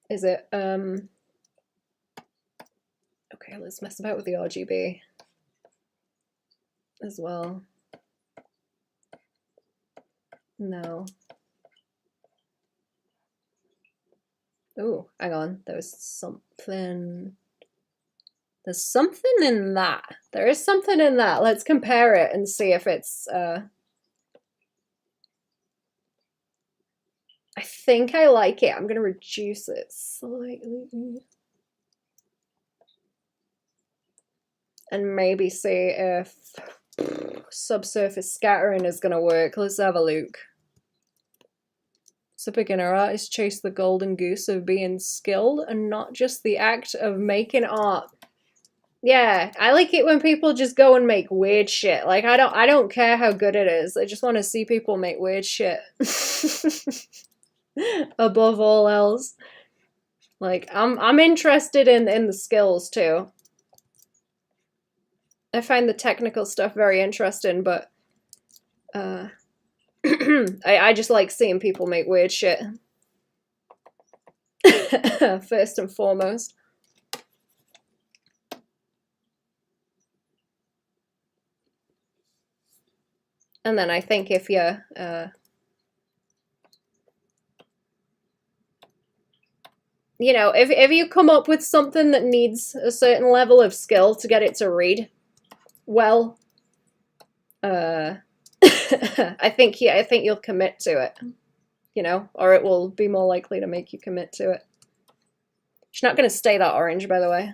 Is it? Okay, let's mess about with the RGB as well. No. Oh, hang on. There's something. There's something in that. There is something in that. Let's compare it and see if it's. I think I like it. I'm going to reduce it slightly. And maybe see if subsurface scattering is going to work. Let's have a look. So beginner artists chase the golden goose of being skilled and not just the act of making art. Yeah, I like it when people just go and make weird shit. Like I don't care how good it is. I just want to see people make weird shit. Above all else. Like I'm interested in the skills too. I find the technical stuff very interesting, but I just like seeing people make weird shit. First and foremost. And then I think if you're you know, if you come up with something that needs a certain level of skill to get it to read well, I think you'll commit to it, you know, or it will be more likely to make you commit to it. She's not going to stay that orange, by the way.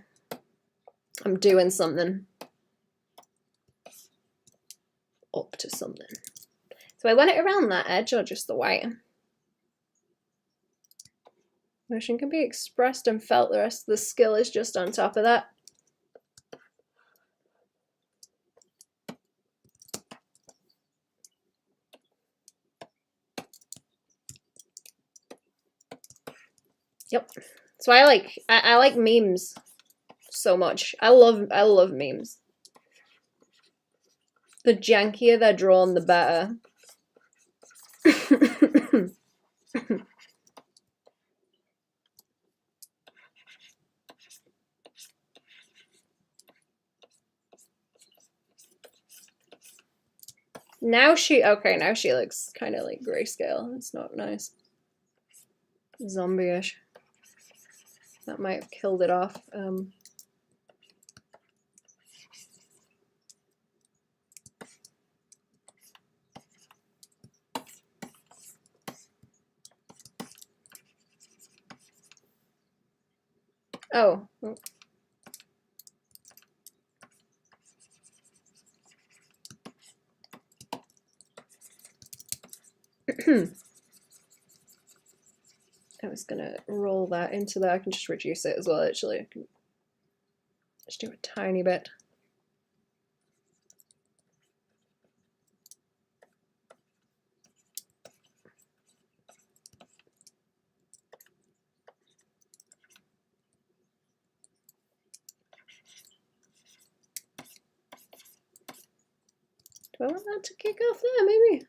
I'm doing something. Up to something. So I want it around that edge or just the white? Motion can be expressed and felt. The rest of the skill is just on top of that. Yep. So I like memes so much. I love memes. The jankier they're drawn, the better. Now she looks kind of like grayscale. It's not nice. Zombie-ish. That might have killed it off. Oh. I was gonna roll that into that. I can just reduce it as well, actually. I can just do a tiny bit. Do I want that to kick off there, maybe?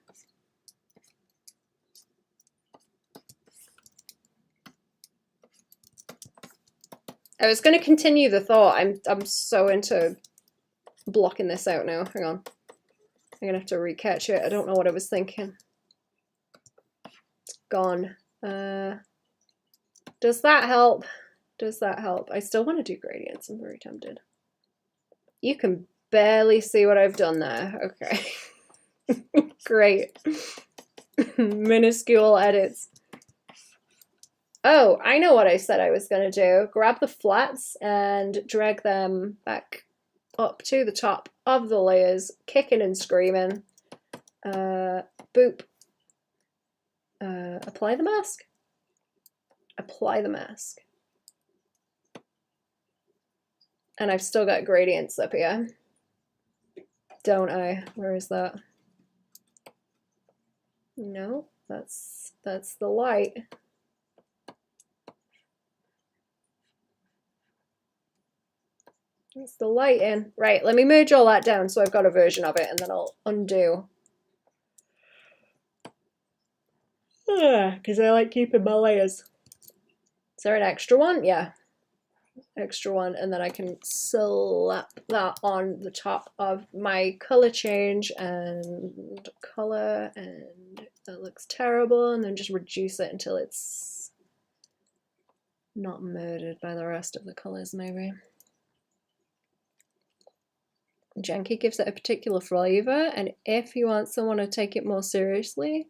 I was going to continue the thought. I'm so into blocking this out now. Hang on. I'm going to have to recatch it. I don't know what I was thinking. It's gone. Does that help? Does that help? I still want to do gradients. I'm very tempted. You can barely see what I've done there. Okay. Great. Minuscule edits. Oh, I know what I said I was going to do. Grab the flats and drag them back up to the top of the layers, kicking and screaming. Boop. Apply the mask. Apply the mask. And I've still got gradients up here. Don't I? Where is that? No, that's the light. It's the light in. Right, let me merge all that down so I've got a version of it, and then I'll undo. Because I like keeping my layers. Is there an extra one? Yeah. Extra one, and then I can slap that on the top of my color change and color, and that looks terrible, and then just reduce it until it's not murdered by the rest of the colors, maybe. Janky gives it a particular flavor, and if you want someone to take it more seriously,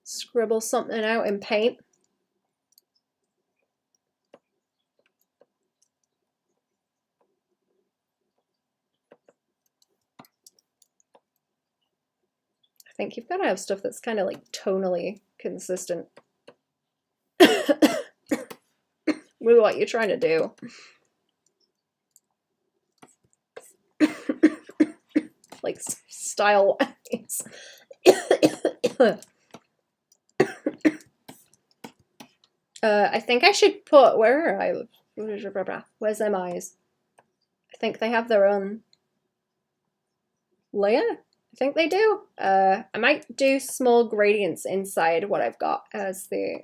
scribble something out in paint. I think you've got to have stuff that's kind of like tonally consistent with what you're trying to do. Like style wise. I think I should put, where are I? Where's them eyes? I think they have their own layer. I think they do. I might do small gradients inside what I've got as the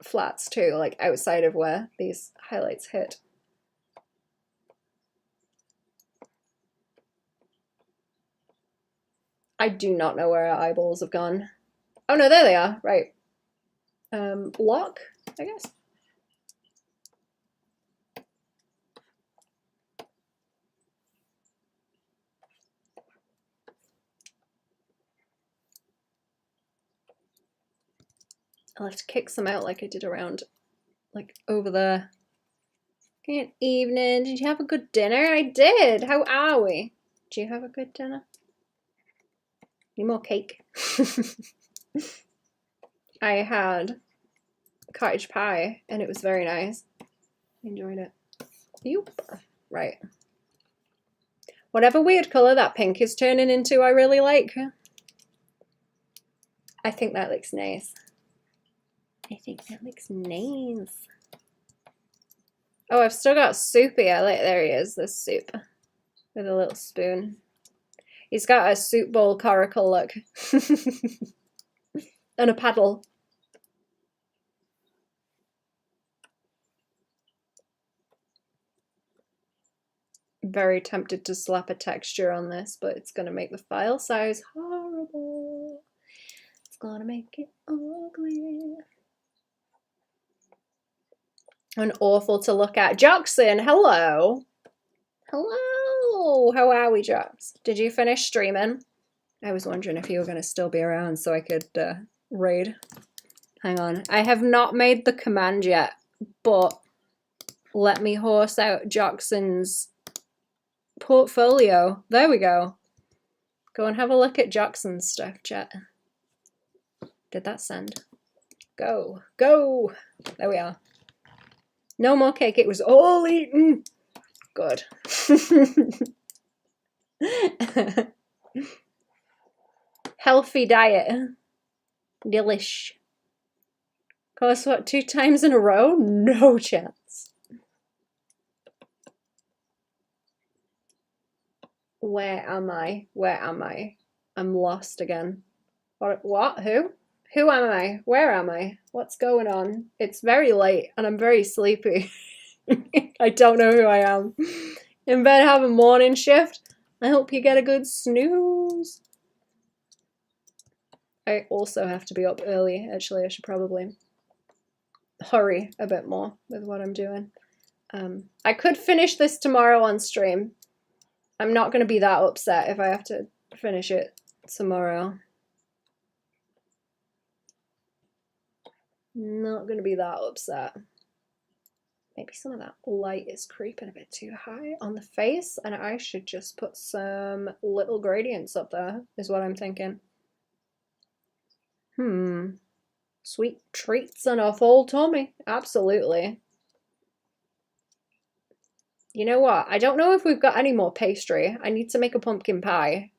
flats too, like outside of where these highlights hit. I do not know where our eyeballs have gone. Oh no, there they are, right. Lock, I guess. I'll have to kick some out like I did around, like over there. Good evening. Did you have a good dinner? I did. How are we? Did you have a good dinner? Need more cake? I had cottage pie and it was very nice. Enjoyed it. Yoop. Right. Whatever weird color that pink is turning into, I really like. I think that looks nice. I think that looks nice. Oh, I've still got soup here. Like, there he is, the soup with a little spoon. He's got a soup bowl coracle look. And a paddle. Very tempted to slap a texture on this, but it's going to make the file size horrible. It's going to make it ugly. And awful to look at. Jackson, hello. Hello. How are we, Jax? Did you finish streaming? I was wondering if you were going to still be around so I could raid. Hang on. I have not made the command yet, but let me horse out Jackson's portfolio. There we go. Go and have a look at Jackson's stuff, chat. Did that send? Go, go. There we are. No more cake, it was all eaten. Good. Healthy diet. Delish. Course what, 2 times in a row? No chance. Where am I? Where am I? I'm lost again. What? Who? Who am I? Where am I? What's going on? It's very late and I'm very sleepy. I don't know who I am. In bed, have a morning shift. I hope you get a good snooze. I also have to be up early. Actually, I should probably hurry a bit more with what I'm doing. I could finish this tomorrow on stream. I'm not going to be that upset if I have to finish it tomorrow. Not going to be that upset. Maybe some of that light is creeping a bit too high on the face, and I should just put some little gradients up there, is what I'm thinking. Sweet treats and a full tummy. Absolutely. You know what? I don't know if we've got any more pastry. I need to make a pumpkin pie.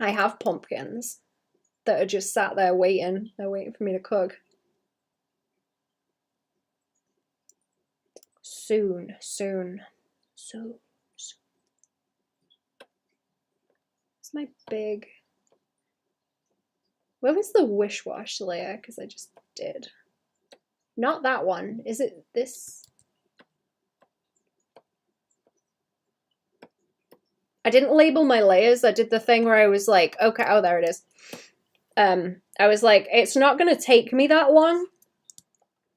I have pumpkins that are just sat there waiting. They're waiting for me to cook. Soon. It's my big... Where was the wish wash layer? Because I just did. Not that one. Is it this? I didn't label my layers. I did the thing where I was like, okay, oh, there it is. I was like, it's not going to take me that long.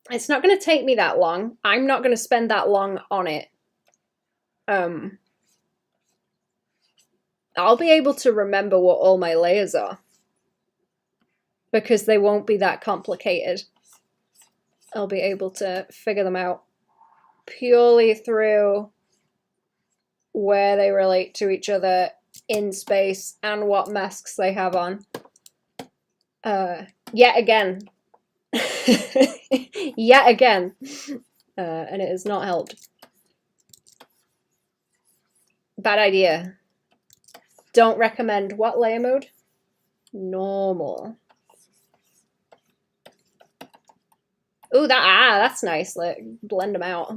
It's not going to take me that long. I'm not going to spend that long on it. I'll be able to remember what all my layers are, because they won't be that complicated. I'll be able to figure them out purely through where they relate to each other in space and what masks they have on. Yet again. Yet again. And it has not helped. Bad idea. Don't recommend what layer mode? Normal. Ooh, that's nice. Like, blend them out.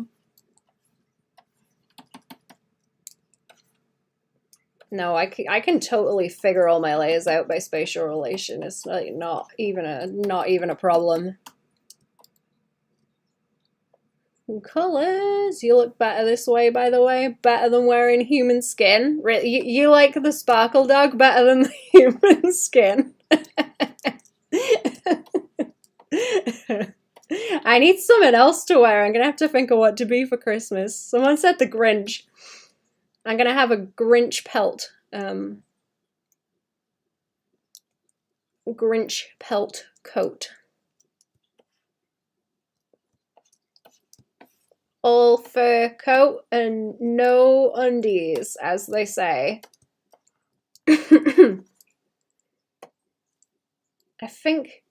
No, I can totally figure all my layers out by spatial relation. It's like not even a problem. Colors. You look better this way, by the way. Better than wearing human skin. Really, you like the sparkle dog better than the human skin. I need something else to wear. I'm gonna have to think of what to be for Christmas. Someone said the Grinch. I'm gonna have a Grinch pelt. Grinch pelt coat. All fur coat and no undies, as they say. I think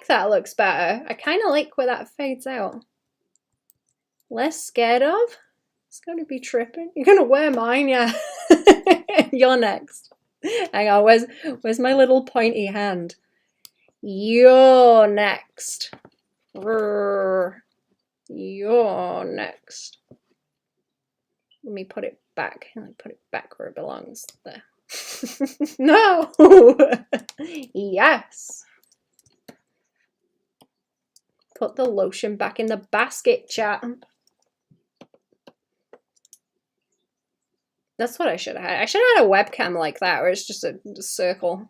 that looks better. I kind of like where that fades out. Less scared of? It's going to be tripping. You're going to wear mine, yeah. You're next. Hang on, where's my little pointy hand? You're next. You're next. Let me put it back. Let me put it back where it belongs. There. No! Yes! Put the lotion back in the basket, chat. That's what I should have had. I should have had a webcam like that, where it's just a circle.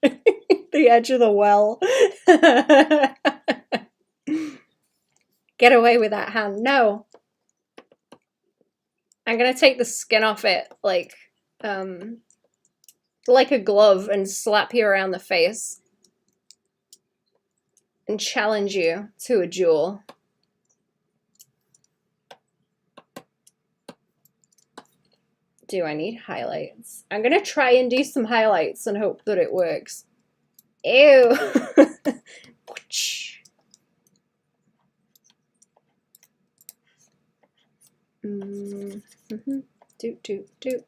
The edge of the well. Get away with that hand. No. I'm gonna take the skin off it like a glove and slap you around the face. And challenge you to a duel. Do I need highlights? I'm gonna try and do some highlights and hope that it works. Ew. Doot, doot, doot.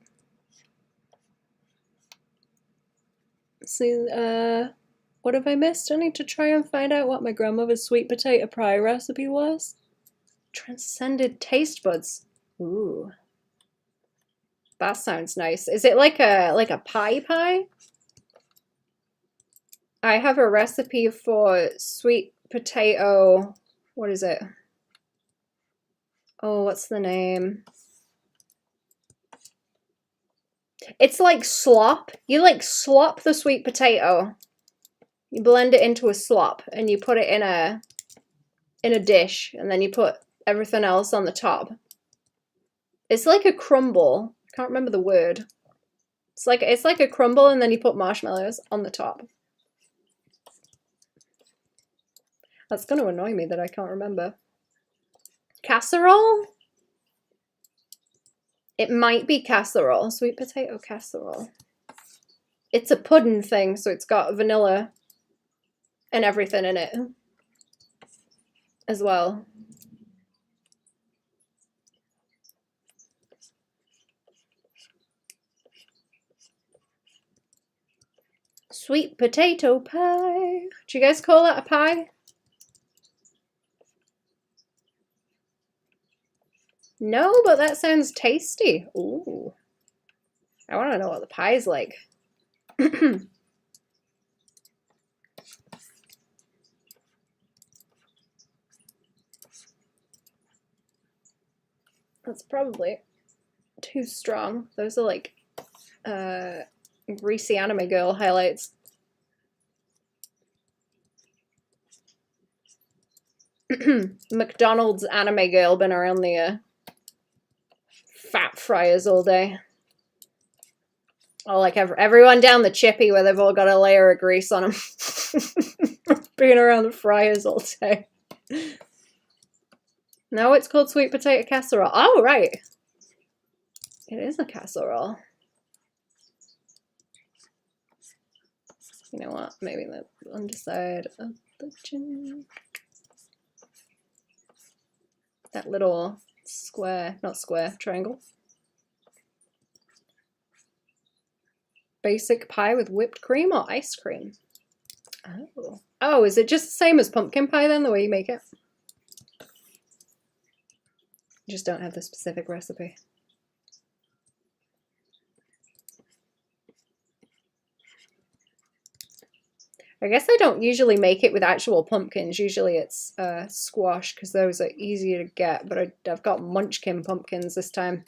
See, what have I missed? I need to try and find out what my grandmother's sweet potato pie recipe was. Transcended taste buds. Ooh. That sounds nice. Is it like a pie? I have a recipe for sweet potato. What is it? Oh, what's the name? It's like slop. You like slop the sweet potato. You blend it into a slop and you put it in a dish, and then you put everything else on the top. It's like a crumble. I can't remember the word. It's like a crumble, and then you put marshmallows on the top. That's going to annoy me that I can't remember. Casserole? It might be casserole. Sweet potato casserole. It's a pudding thing, so it's got vanilla and everything in it as well. Sweet potato pie. Do you guys call that a pie? No, but that sounds tasty. Ooh. I want to know what the pie's like. That's probably too strong. Those are like greasy anime girl highlights. McDonald's anime girl been around the fat fryers all day. Oh, like everyone down the chippy where they've all got a layer of grease on them. Being around the fryers all day. No, it's called sweet potato casserole. Oh, right. It is a casserole. You know what? Maybe the underside of the chin. That little square, not square, triangle. Basic pie with whipped cream or ice cream? Oh. Oh, is it just the same as pumpkin pie then, the way you make it? You just don't have the specific recipe. I guess I don't usually make it with actual pumpkins. Usually it's squash, because those are easier to get, but I've got munchkin pumpkins this time.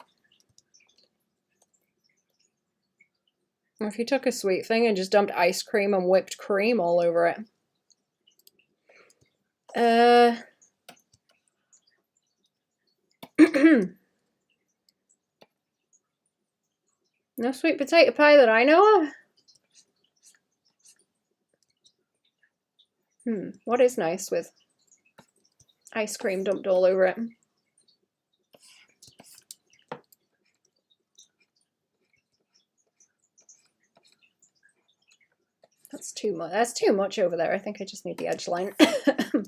Or if you took a sweet thing and just dumped ice cream and whipped cream all over it. No sweet potato pie that I know of. What is nice with ice cream dumped all over it? That's too much. That's too much over there. I think I just need the edge line. I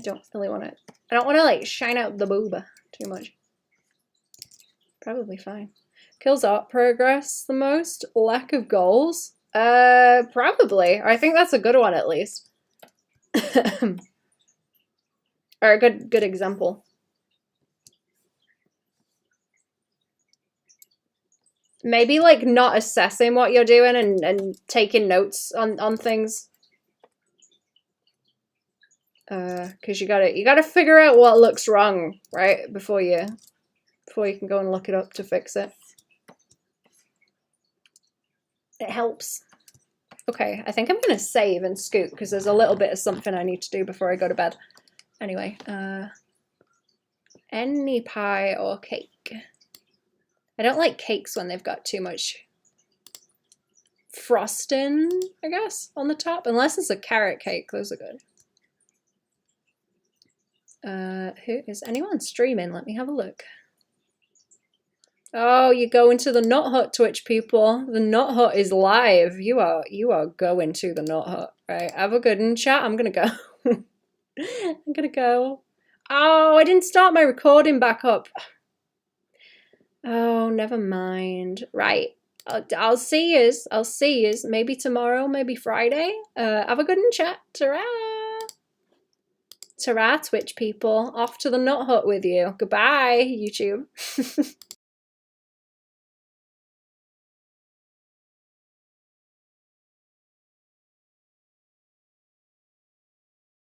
don't really want to. I don't want to like shine out the booba too much. Probably fine. Kills art progress the most. Lack of goals. Probably. I think that's a good one at least. Or a good example. Maybe like not assessing what you're doing and taking notes on things. Because you gotta figure out what looks wrong, right? Before you can go and look it up to fix it. It helps. Okay, I think I'm gonna save and scoot because there's a little bit of something I need to do before I go to bed. Anyway, any pie or cake. I don't like cakes when they've got too much frosting, I guess, on the top. Unless it's a carrot cake, those are good. Who is anyone streaming? Let me have a look. Oh, you're going to the Nut Hut, Twitch people. The Nut Hut is live. You are going to the Nut Hut. Right, have a good one, chat. I'm gonna go. I'm gonna go. Oh, I didn't start my recording back up. Oh, never mind. Right. I'll see yous. I'll see yous. Maybe tomorrow, maybe Friday. Have a good one, chat. Ta-ra! Ta-ra, Twitch people. Off to the Nut Hut with you. Goodbye, YouTube.